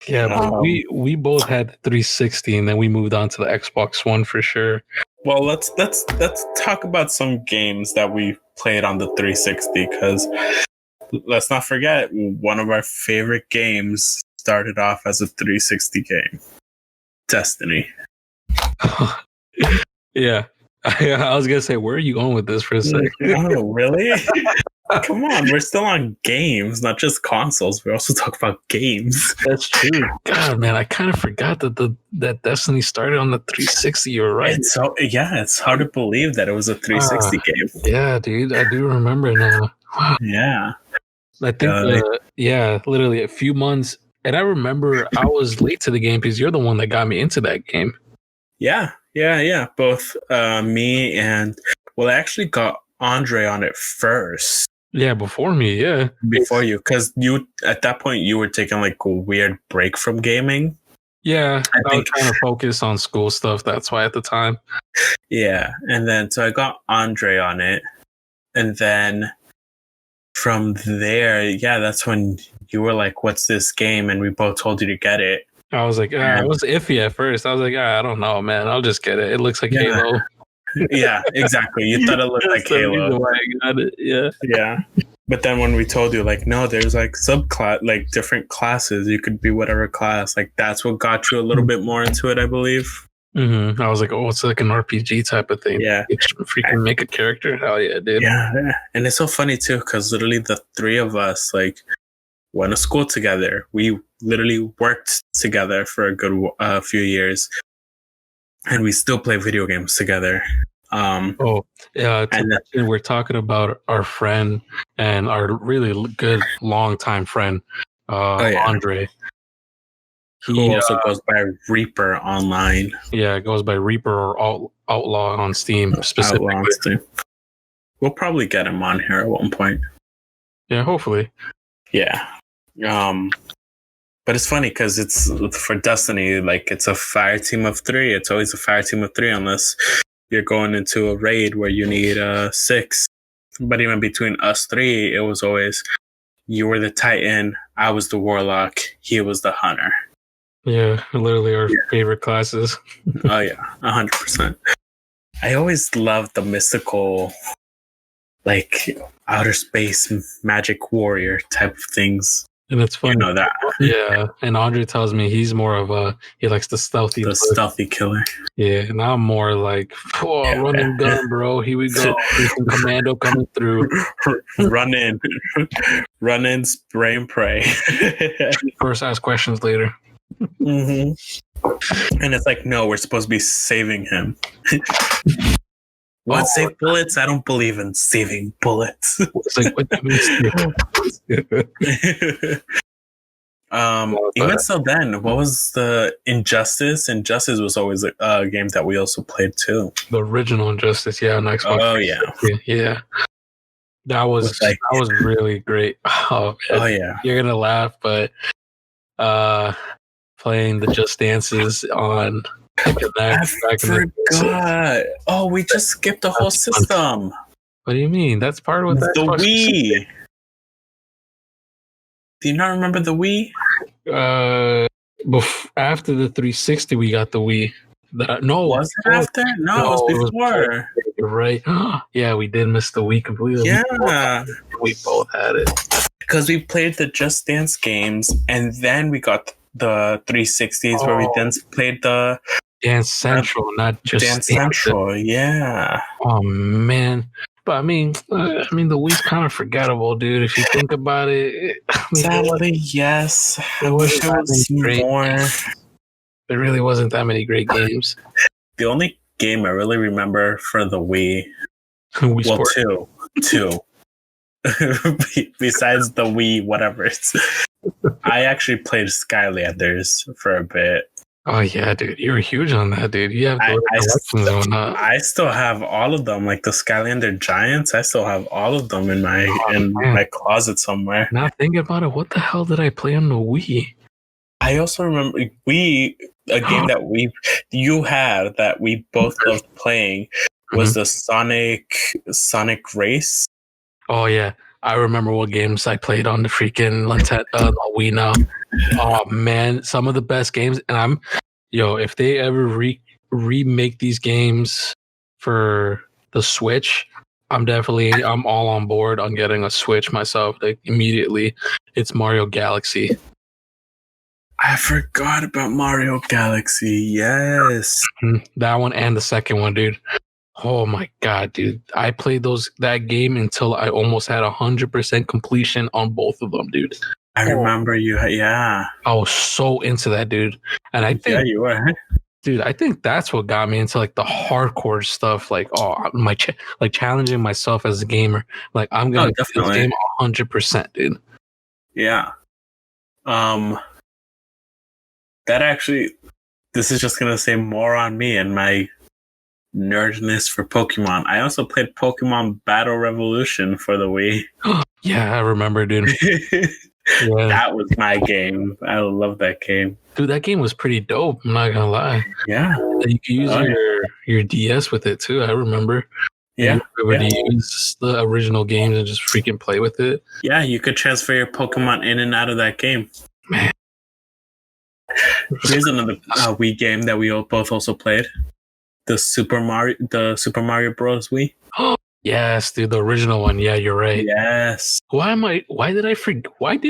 Yeah, but we both had 360, and then we moved on to the Xbox One for sure. Well, let's talk about some games that we played on the 360, because let's not forget, one of our favorite games started off as a 360 game, Destiny. Yeah. I was gonna say, where are you going with this for a second? Oh, really? Come on, we're still on games, not just consoles. We also talk about games. That's true. God, man, I kind of forgot that Destiny started on the 360. You're right. It's hard to believe that it was a 360 game. Yeah, dude, I do remember now. Yeah, I think literally a few months. And I remember I was late to the game because you're the one that got me into that game. Yeah. Both me and I actually got Andre on it first. Yeah, before me. Yeah, before you, because you at that point you were taking a weird break from gaming. Yeah, I was trying to focus on school stuff. That's why at the time. Yeah, and then so I got Andre on it, and then from there, that's when you were like, "What's this game?" And we both told you to get it. I was like, I was iffy at first. I was like, I don't know, man. I'll just get it. It looks like Halo. Yeah, exactly. You thought it looked like Halo. Why I got it. Yeah. But then when we told you, no, there's subclass, different classes. You could be whatever class. That's what got you a little bit more into it, I believe. Mm-hmm. I was like, oh, it's like an RPG type of thing. Yeah. You freaking make a character. Hell yeah, dude. Yeah. And it's so funny too, because literally the three of us, went to school together. We literally worked together for a good few years, and we still play video games together. And we're talking about our friend and our really good longtime friend, Andre. He also goes by Reaper online. Yeah, it goes by Reaper or Outlaw on Steam specifically. Outlaw on Steam. We'll probably get him on here at one point. Yeah, hopefully. Yeah. But it's funny because it's for Destiny, it's a fire team of 3. It's always a fire team of 3 unless you're going into a raid where you need 6. But even between us 3, it was always you were the Titan, I was the Warlock, he was the Hunter. Yeah, literally our favorite classes. Oh yeah, 100%. I always loved the mystical, like outer space magic warrior type of things. And it's funny. You know that. Yeah. And Andre tells me he's more of he likes the stealthy. The stealthy killer. Yeah. And I'm more like, run and gun, bro. Here we go. Freaking commando coming through. Run in, spray and pray. First, ask questions later. Mm-hmm. And it's like, no, we're supposed to be saving him. What, save bullets? I don't believe in saving bullets. It's like, what do you mean? Even so, then what was the Injustice? Injustice was always a game that we also played too. The original Injustice, yeah, on Xbox. Oh yeah. That was really great. Oh yeah. You're gonna laugh, but playing the Just Dances on I forgot. Oh, we just skipped the whole system. What do you mean? That's part of the Wii. Do you not remember the Wii? After the 360, we got the Wii. Was it after? No, it was before. You're right. Yeah, we did miss the Wii completely. Yeah. We both had it. Because we played the Just Dance games, and then we got the 360s where we then played the Dance Central, not just Dance Central. Yeah. Oh man. But I mean, the Wii's kind of forgettable, dude. If you think about it, sadly, yes. I wish it was more. There really wasn't that many great games. The only game I really remember for the Wii, two. Besides the Wii, whatever. I actually played Skylanders for a bit. Oh yeah, dude, you were huge on that, dude. You have the I still have all of them, like the Skylander Giants. I still have all of them in my closet somewhere. Now thinking about it, what the hell did I play on the Wii? I also remember a game that you had that we both loved playing was the Sonic Race. Oh yeah, I remember what games I played on the freaking Wii now. Oh man, some of the best games, and if they ever remake these games for the Switch, I'm all on board on getting a Switch myself, like immediately. It's Mario Galaxy. I forgot about Mario Galaxy. Yes, that one and the second one, dude. Oh my god, dude! I played that game until I almost had 100% completion on both of them, dude. I remember you. Yeah, I was so into that, dude. And I think, you were, dude. I think that's what got me into like the hardcore stuff. Like, challenging myself as a gamer. Like, I'm gonna do this game 100%, dude. Yeah. That actually, this is just gonna say more on me and my nerdness for Pokemon. I also played Pokemon Battle Revolution for the Wii. Yeah, I remember, dude. Yeah. That was my game. I love that game. Dude, that game was pretty dope. I'm not gonna lie. Yeah. You could use your DS with it too. I remember. Yeah. You were to use the original games and just freaking play with it. Yeah, you could transfer your Pokemon in and out of that game. Man. Here's another Wii game that we both also played. The Super Mario Bros. Wii. Yes, dude, the original one. Yeah, you're right. Yes. Why did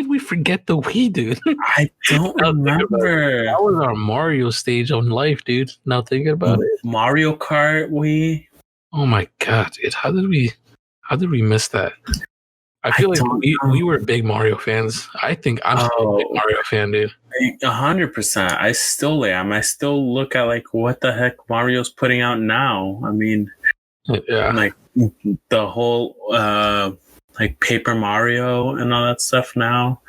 we forget the Wii, dude? I don't remember. That was our Mario stage on life, dude. Now thinking about it. Mario Kart Wii. Oh my god, dude. How did we miss that? I feel like we were big Mario fans. I think I'm still a big Mario fan, dude. 100%. I still am. I still look at like what the heck Mario's putting out now. I mean, yeah, like the whole like Paper Mario and all that stuff now.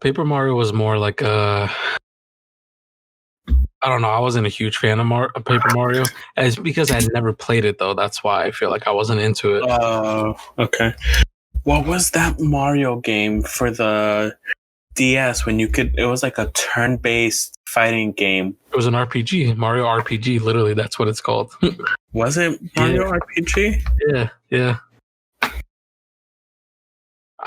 Paper Mario was more like I don't know. I wasn't a huge fan of Paper Mario. It's because I never played it though. That's why I feel like I wasn't into it. Oh, okay. What was that Mario game for the DS when it was like a turn-based fighting game? It was an RPG, Mario RPG. Literally, that's what it's called. Was it Mario RPG? Yeah.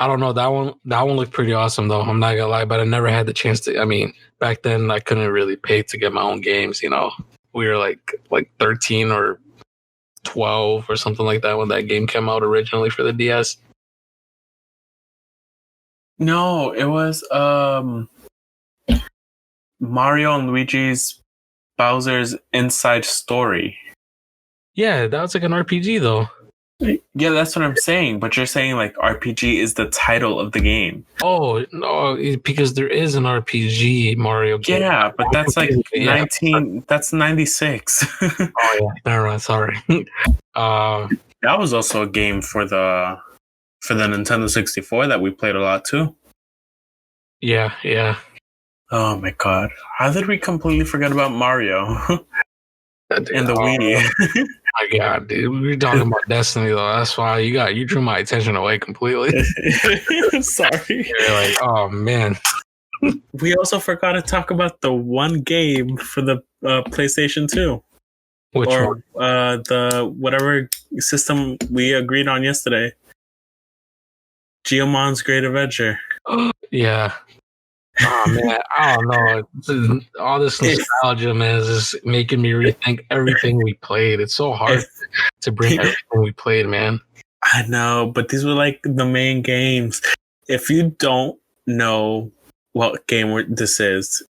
I don't know. That one looked pretty awesome though. I'm not gonna lie, but I never had the chance to. I mean, back then I couldn't really pay to get my own games. We were like 13 or 12 or something like that when that game came out originally for the DS. No, it was Mario and Luigi's Bowser's Inside Story. Yeah, that was like an RPG though. Yeah, that's what I'm saying. But you're saying like RPG is the title of the game. Oh no, because there is an RPG Mario game. Yeah, but that's like 19. That's 96. Oh yeah, never mind. Sorry. That was also a game for the Nintendo 64 that we played a lot too. Yeah. Oh my god! How did we completely forget about Mario and the Wii? My god, dude, we were talking about Destiny though. That's why you drew my attention away completely. Sorry. You're like, oh man. We also forgot to talk about the one game for the PlayStation 2. Which one? The whatever system we agreed on yesterday. Geomon's Great Adventure. Yeah. Oh man, I don't know. All this nostalgia, man, is just making me rethink everything we played. It's so hard to bring everything we played, man. I know, but these were like the main games. If you don't know what game this is,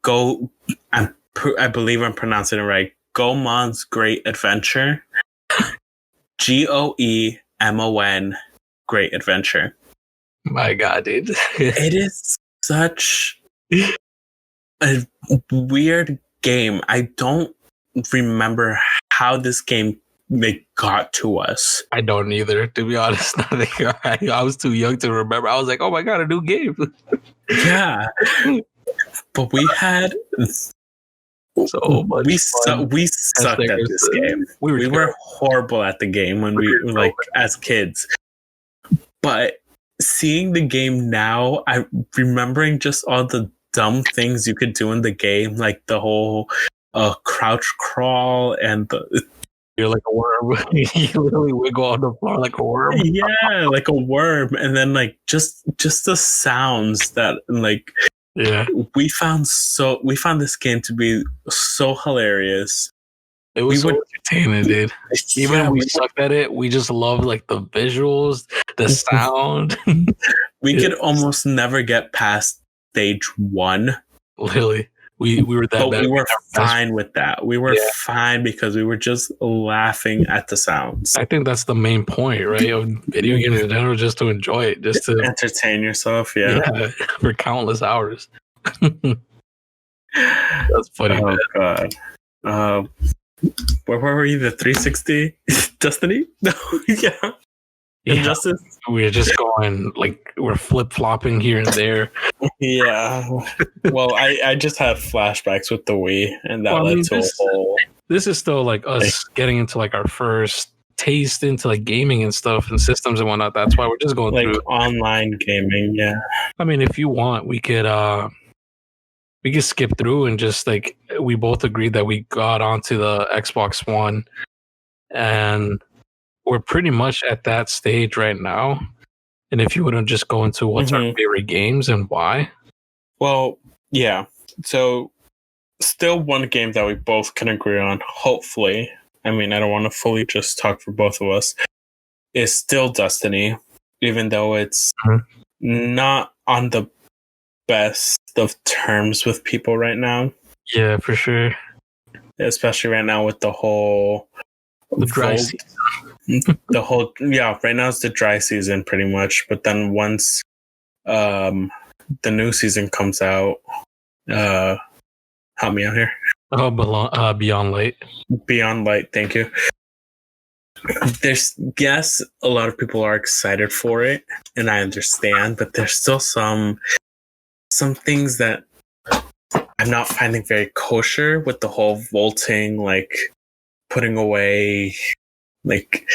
go. I believe I'm pronouncing it right. Goemon's Great Adventure. Goemon Great Adventure. My God, dude. It is such a weird game. I don't remember how this game got to us. I don't either, to be honest. I was too young to remember. I was like, oh my God, a new game. Yeah. But we had so much we sucked at this game. We were horrible at the game when we were like as kids. But seeing the game now, I'm remembering just all the dumb things you could do in the game, like the whole crouch crawl and you're like a worm. You literally wiggle on the floor like a worm. Yeah, like a worm, and then like just the sounds that like. Yeah, we found this game to be so hilarious. It was so entertaining, dude. Even if we sucked at it, we just loved like the visuals, the sound. We could almost never get past stage 1. Literally, we were that but bad. We were fine with that. We were fine because we were just laughing at the sounds. I think that's the main point, right? Of video games in general, just to enjoy it, just to entertain yourself. Yeah, for countless hours. That's funny. Oh man. God. Where were we? The 360 Destiny? No, yeah. Injustice. We were just going like we're flip flopping here and there. Yeah. Well, I just had flashbacks with the Wii, and that led to a whole. This is still like us getting into like our first taste into like gaming and stuff and systems and whatnot. That's why we're just going like through online gaming. Yeah. I mean, if you want, we could skip through and just like we both agreed that we got onto the Xbox One, and we're pretty much at that stage right now. And if you want to just go into what's our favorite games and why? Well, yeah. So still one game that we both can agree on, hopefully. I mean, I don't want to fully just talk for both of us. Is still Destiny, even though it's not on the best of terms with people right now. Yeah, for sure. Especially right now with the whole dry season. Right now it's the dry season pretty much. But then once the new season comes out, help me out here. Oh, Beyond Light. Beyond Light, thank you. Yes, a lot of people are excited for it, and I understand, but there's still some things that I'm not finding very kosher with the whole vaulting, like putting away like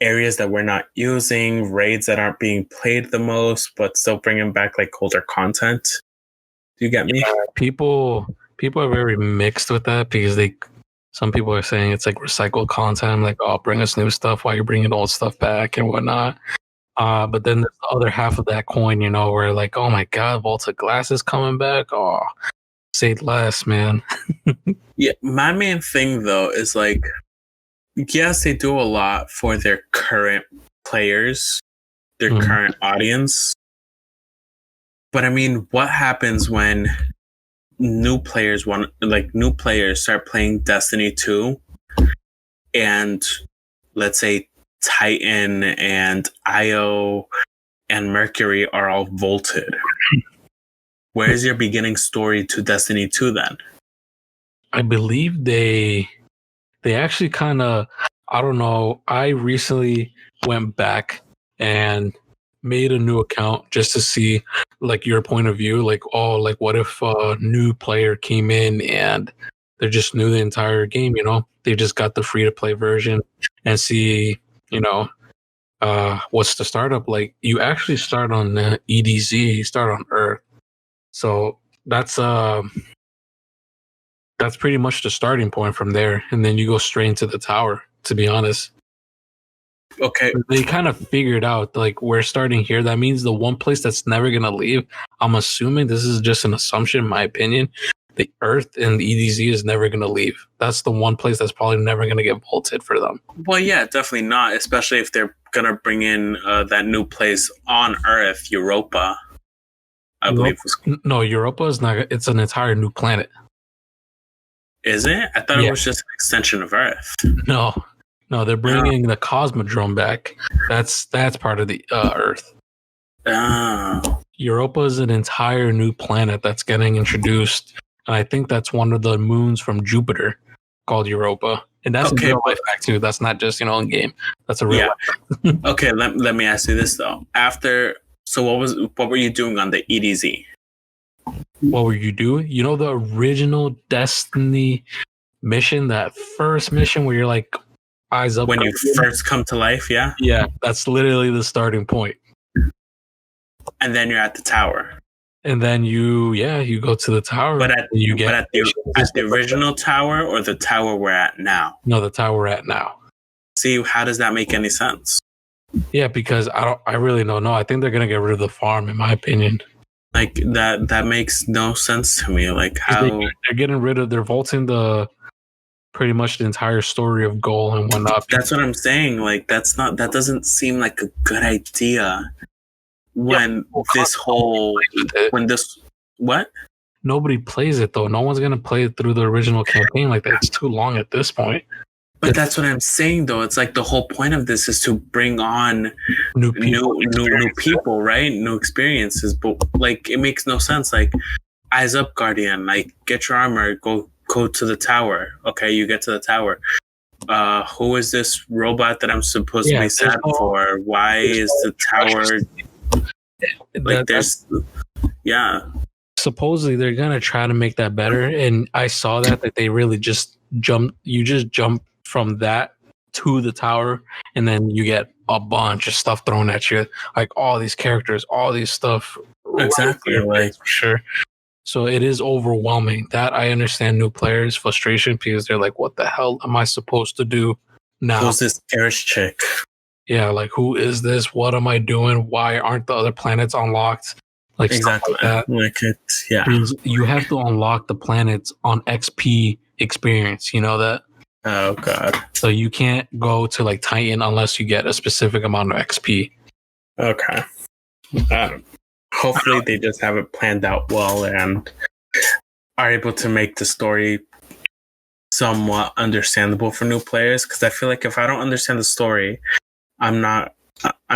areas that we're not using, raids that aren't being played the most, but still bringing back like older content. Do you get me? People are very mixed with that because some people are saying it's like recycled content. I'm like, oh, bring us new stuff while you're bringing old stuff back and whatnot. But then there's the other half of that coin, where like, oh my god, Vault of Glass is coming back. Oh, say less, man. Yeah, my main thing though is like, yes, they do a lot for their current players, their current audience. But I mean, what happens when new players start playing Destiny 2 and let's say Titan and Io and Mercury are all vaulted? Where's your beginning story to Destiny 2 then? I believe they actually kind of, I don't know. I recently went back and made a new account just to see like your point of view. Like, oh, like what if a new player came in and they're just new the entire game, They just got the free to play version and see, what's the startup like? You actually start on EDZ, you start on Earth. So that's pretty much the starting point from there, and then you go straight into the tower, to be honest. Okay. They kind of figured out, like, we're starting here. That means the one place that's never going to leave, I'm assuming, this is just an assumption, in my opinion, the Earth and the EDZ is never going to leave. That's the one place that's probably never going to get vaulted for them. Well, yeah, definitely not, especially if they're going to bring in that new place on Earth, Europa. I believe. No, Europa is not. It's an entire new planet. Is it? I thought it was just an extension of Earth. No, they're bringing the Cosmodrome back. That's part of the Earth. Oh. Europa is an entire new planet that's getting introduced, and I think that's one of the moons from Jupiter called Europa. And that's a real life fact too. That's not just in game. That's a real life. Okay, let me ask you this though. What were you doing on the EDZ? What were you doing? The original Destiny mission, that first mission where you're like eyes up when you first come to life, yeah? Yeah, that's literally the starting point. And then you're at the tower. And then you go to the tower. But at the original tower or the tower we're at now? No, the tower we're at now. See, how does that make any sense? Yeah, because I really don't know. I think they're gonna get rid of the farm, in my opinion. Like that makes no sense to me. Like how they're vaulting pretty much the entire story of Goal and whatnot. That's what I'm saying. Like that doesn't seem like a good idea. When what? Nobody plays it though. No one's gonna play it through the original campaign like that. It's too long at this point. But that's what I'm saying though. It's like the whole point of this is to bring on new people, right? New experiences. But like it makes no sense. Like, eyes up, Guardian. Like, get your armor. Go to the tower. Okay, you get to the tower. Who is this robot that I'm supposed to be sad for? Why is the tower? Supposedly they're gonna try to make that better, and I saw that they really just jump from that to the tower, and then you get a bunch of stuff thrown at you, like all these characters, all these stuff. Exactly, like for sure. So it is overwhelming. That I understand new players' frustration because they're like, "What the hell am I supposed to do now? Who's this Eris chick? Yeah, like who is this? What am I doing? Why aren't the other planets unlocked?" Like exactly like that. You have to unlock the planets on XP experience. You know that. Oh god! So you can't go to like Titan unless you get a specific amount of XP. Okay. Hopefully they just have it planned out well and are able to make the story somewhat understandable for new players. Because I feel like if I don't understand the story, I'm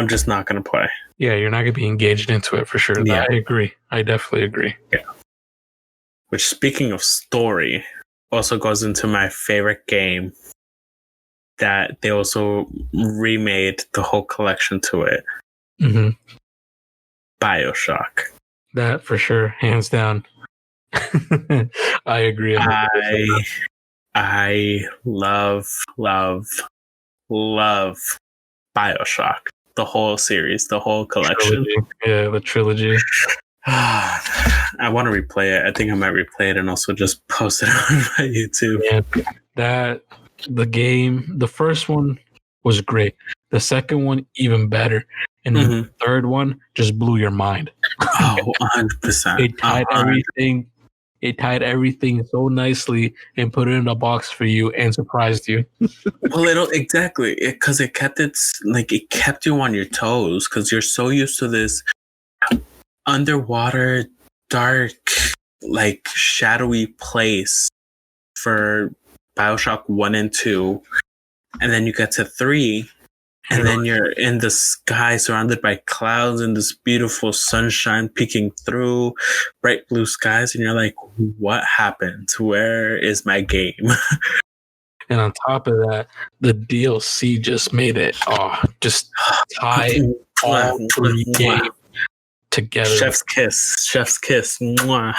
just not going to play. Yeah, you're not going to be engaged into it for sure. Yeah. I agree. I definitely agree. Yeah. Which, speaking of story, also goes into my favorite game that they also remade the whole collection to it. Mm-hmm. BioShock. That for sure, hands down. I agree. I love BioShock. The whole series, the whole collection. The trilogy. I want to replay it. I think I might replay it and also just post it on my YouTube. Yeah, the first one was great. The second one, even better. and then the third one just blew your mind. Oh, 100%. It tied everything. It tied everything so nicely and put it in a box for you and surprised you. Well, exactly, because it kept it kept you on your toes because you're so used to this underwater, dark, like shadowy place for BioShock 1 and 2, and then you get to 3, and then you're in the sky surrounded by clouds and this beautiful sunshine peeking through, bright blue skies, and you're like, what happened? Where is my game? And on top of that, the DLC just made it just tie all three games together. Chef's kiss. Mwah.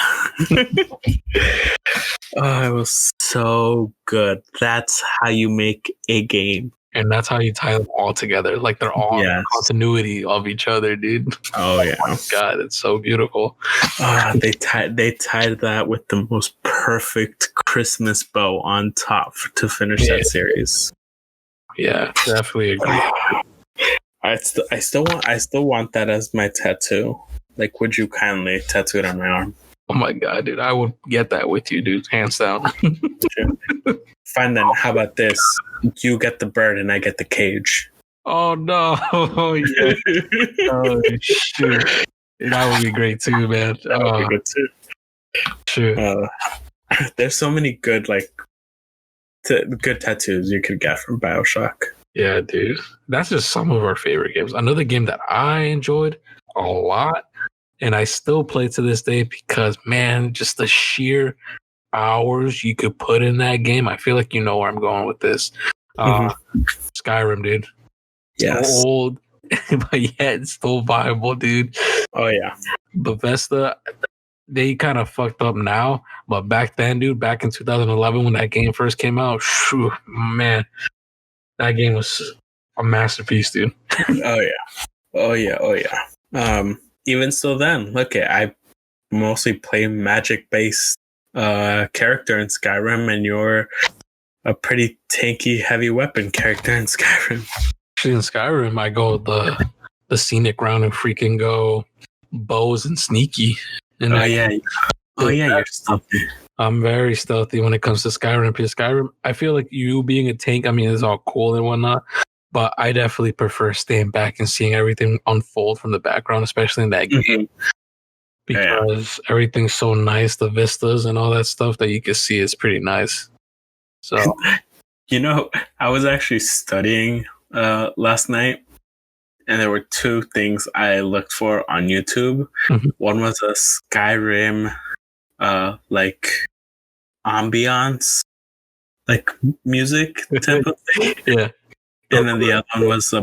Oh, it was so good. That's how you make a game. And that's how you tie them all together. Like they're all in continuity of each other, dude. Oh yeah. Oh my God, it's so beautiful. They tied that with the most perfect Christmas bow on top to finish that series. Yeah, definitely agree. I still want that as my tattoo. Like, would you kindly tattoo it on my arm? Oh my God, dude. I would get that with you, dude. Hands down. Fine then. How about this? You get the bird and I get the cage. Oh no. Oh yeah. Oh shoot. That would be great too, man. That would be good too. Sure. There's so many good good tattoos you could get from BioShock. Yeah, dude. That's just some of our favorite games. Another game that I enjoyed a lot and I still play to this day because, man, just the sheer hours you could put in that game. I feel like you know where I'm going with this. Skyrim, dude. Yes. So old, but yet still viable, dude. Oh, yeah. Bethesda, they kind of fucked up now, but back then, dude, back in 2011 when that game first came out, man, that game was a masterpiece, dude. Oh yeah. Even still then, look, I mostly play magic-based character in Skyrim, and you're a pretty tanky, heavy weapon character in Skyrim. Actually, in Skyrim, I go the scenic route and freaking go bows and sneaky. And you're stealthy. I'm very stealthy when it comes to Skyrim. Because Skyrim, I feel like you being a tank, I mean, it's all cool and whatnot, but I definitely prefer staying back and seeing everything unfold from the background, especially in that game. Because everything's so nice, the vistas and all that stuff that you can see is pretty nice. So, I was actually studying last night, and there were two things I looked for on YouTube. Mm-hmm. One was a Skyrim like ambiance, like music type of thing. Yeah. And then the other one was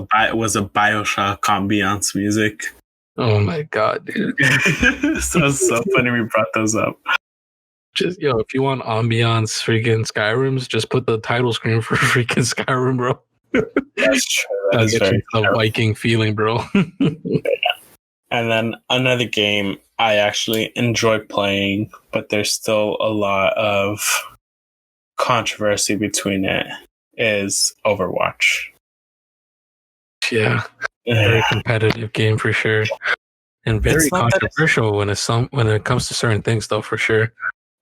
a BioShock ambiance music. Oh my God, dude. So it's so funny we brought those up. Just if you want ambiance freaking Skyrims, just put the title screen for freaking Skyrim, bro. That's true. That's very true. The Viking feeling, bro. And then another game I actually enjoy playing, but there's still a lot of controversy between it, is Overwatch. Yeah. Very competitive game for sure. And very controversial when it comes to certain things, though, for sure.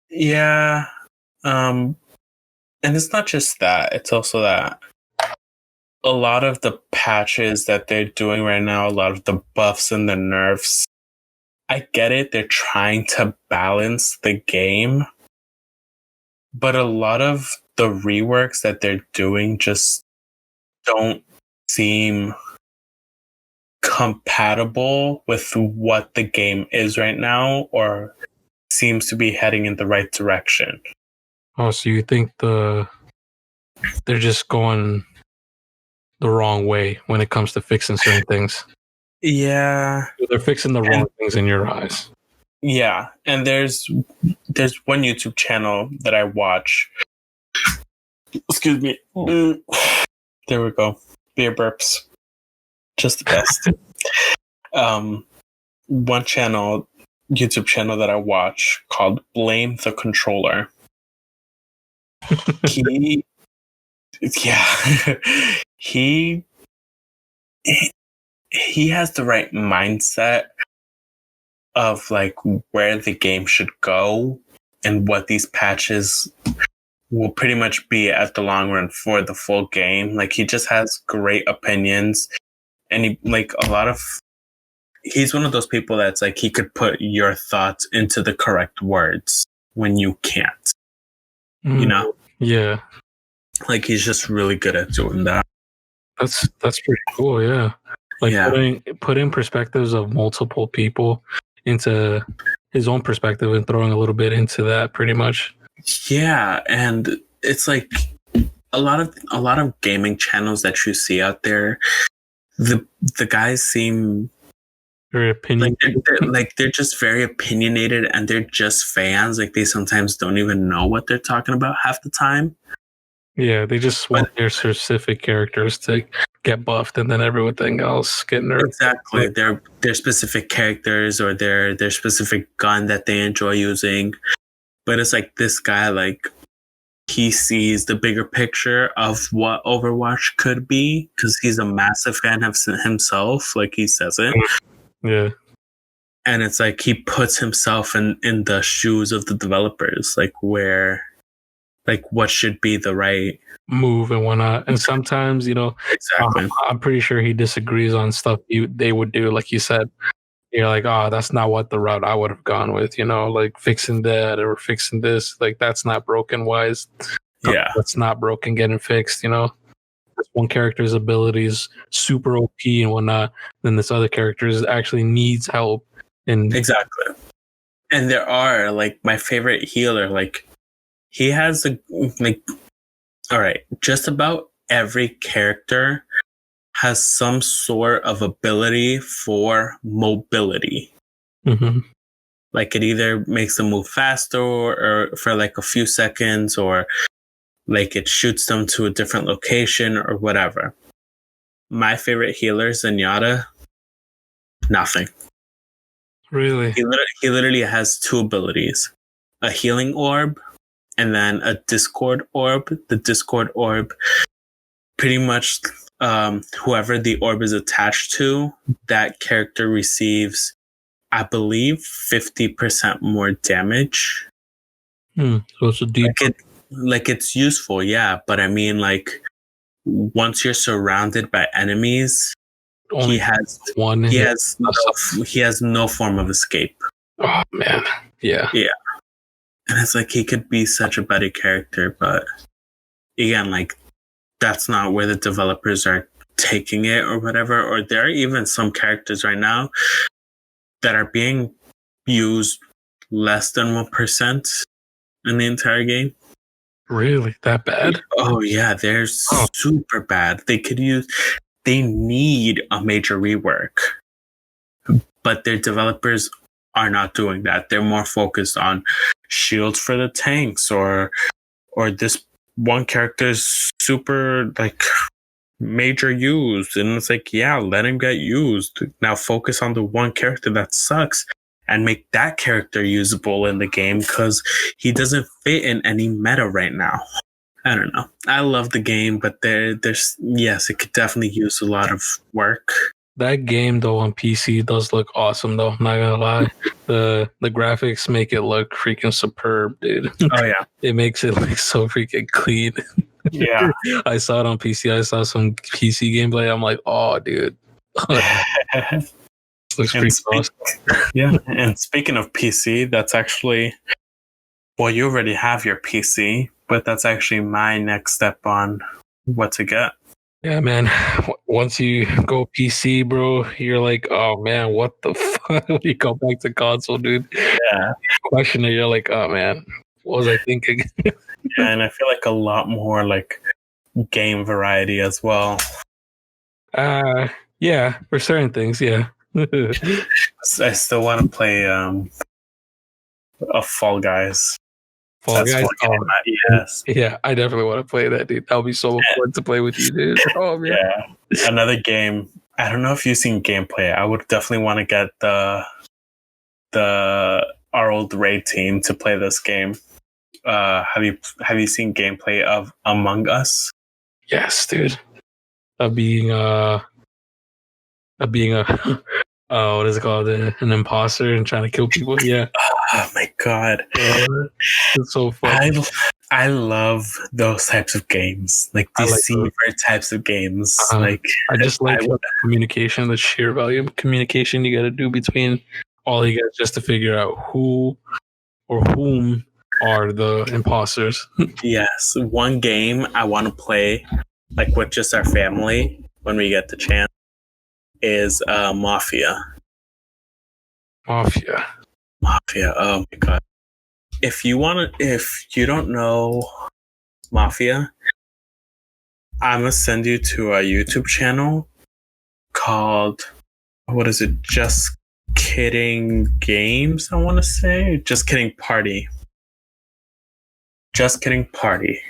Yeah. And it's not just that. It's also that a lot of the patches that they're doing right now, a lot of the buffs and the nerfs, I get it. They're trying to balance the game. But a lot of the reworks that they're doing just don't seem compatible with what the game is right now, or seems to be heading in the right direction. Oh, so you think they're just going the wrong way when it comes to fixing certain things? Yeah. They're fixing the wrong things in your eyes. Yeah. And there's one YouTube channel that I watch. Excuse me. There we go. Beer burps. Just the best. One YouTube channel that I watch called Blame the Controller. He he has the right mindset of like where the game should go and what these patches will pretty much be at the long run for the full game. Like he just has great opinions, and he like a lot of. He's one of those people that's like he could put your thoughts into the correct words when you can't. You know? Yeah. Like he's just really good at doing that. That's pretty cool, yeah. Like putting perspectives of multiple people into his own perspective and throwing a little bit into that pretty much. Yeah, and it's like a lot of gaming channels that you see out there, the guys seem very opinionated. They're just very opinionated, and they're just fans. Like they sometimes don't even know what they're talking about half the time. Yeah, they just want their specific characters to get buffed, and then everything else get nerfed. Exactly, their specific characters or their specific gun that they enjoy using. But it's like this guy, like he sees the bigger picture of what Overwatch could be because he's a massive fan of himself. Like he says it. Yeah. And it's like he puts himself in the shoes of the developers, like where, like what should be the right move and whatnot. And sometimes, exactly. I'm pretty sure he disagrees on stuff they would do. Like you said, you're like, oh, that's not what the route I would have gone with, like fixing that or fixing this. Like that's not broken. Wise. Yeah. That's not broken getting fixed, This one character's abilities super OP and whatnot, then this other character actually needs help. And exactly. And there are like my favorite healer, like he has all right, just about every character has some sort of ability for mobility. Mm-hmm. Like it either makes them move faster or for like a few seconds, or like it shoots them to a different location or whatever. My favorite healer, Zenyatta, nothing. Really? He literally has two abilities: a healing orb and then a Discord orb. The Discord orb, pretty much whoever the orb is attached to, that character receives, I believe, 50% more damage. So it's a deep... Like it's useful, yeah. But I mean, like, once you're surrounded by enemies, he has no form of escape. Oh man, yeah. And it's like he could be such a better character, but again, like that's not where the developers are taking it or whatever. Or there are even some characters right now that are being used less than 1% in the entire game. Really? That bad? Oh yeah, they're super bad. They need a major rework, but their developers are not doing that. They're more focused on shields for the tanks or this one character's super like major used, and it's like, yeah, let him get used. Now focus on the one character that sucks and make that character usable in the game, because he doesn't fit in any meta right now. I don't know. I love the game, but there's yes, it could definitely use a lot of work. That game though on PC does look awesome though. I'm not gonna lie. The graphics make it look freaking superb, dude. Oh yeah. It makes it look so freaking clean. Yeah. I saw it on PC. I saw some PC gameplay. I'm like, oh dude. Looks pretty awesome. Yeah. And speaking of PC, that's actually, well, you already have your PC, but that's actually my next step on what to get. Yeah, man. Once you go PC, bro, you're like, oh man, what the fuck? When you go back to console, dude. Yeah. Question it, you're like, oh man, what was I thinking? Yeah, and I feel like a lot more like game variety as well. Yeah, for certain things, yeah. I still want to play a Fall Guys. Fall Guys? Yes. Yeah, I definitely want to play that, dude. That'll be so fun to play with you, dude. Oh, man. Yeah. Another game. I don't know if you've seen gameplay. I would definitely want to get our old raid team to play this game. Have you seen gameplay of Among Us? Yes, dude. Of being being a what is it called? An imposter and trying to kill people. Yeah. Oh my god, it's so fun. I love those types of games, like deceiver types of games. Like I just like communication, the sheer volume of communication you got to do between all you guys just to figure out who or whom are the imposters. Yes, one game I want to play, like with just our family when we get the chance, is Mafia. Mafia. Oh my god! If you don't know Mafia, I'm gonna send you to a YouTube channel called, what is it? Just Kidding Games, I want to say. Just Kidding Party. Just Kidding Party.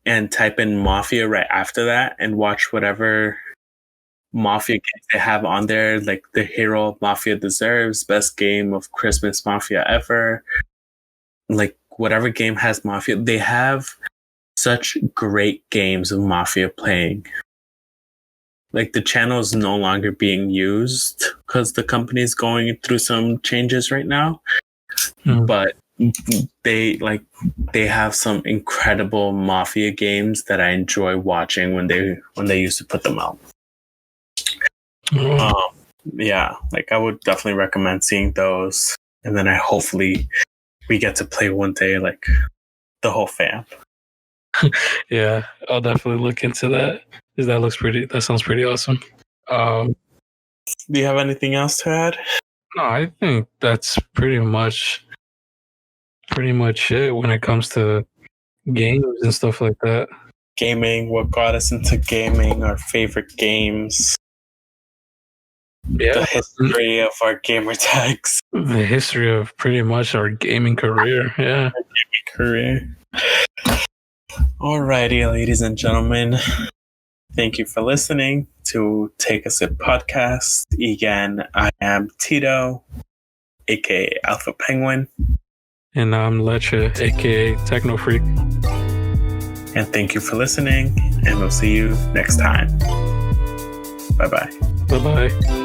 And type in Mafia right after that and watch whatever Mafia games they have on there, like The Hero Mafia Deserves, Best Game of Christmas Mafia Ever. Like whatever game has Mafia, they have such great games of Mafia playing. Like the channel is no longer being used because the company is going through some changes right now. But they have some incredible Mafia games that I enjoy watching when they used to put them out. Yeah, like I would definitely recommend seeing those, and then hopefully we get to play one day, like the whole fam. Yeah, I'll definitely look into that. That sounds pretty awesome. Do you have anything else to add? No, I think that's pretty much it when it comes to games and stuff like that. Gaming, what got us into gaming, our favorite games. Yeah. The history of our gamer tags. The history of pretty much our gaming career. Yeah. Alrighty, ladies and gentlemen. Thank you for listening to Take a Sip podcast. Again, I am Tito, aka Alpha Penguin. And I'm Leche, aka Techno Freak. And thank you for listening, and we'll see you next time. Bye-bye. Bye-bye.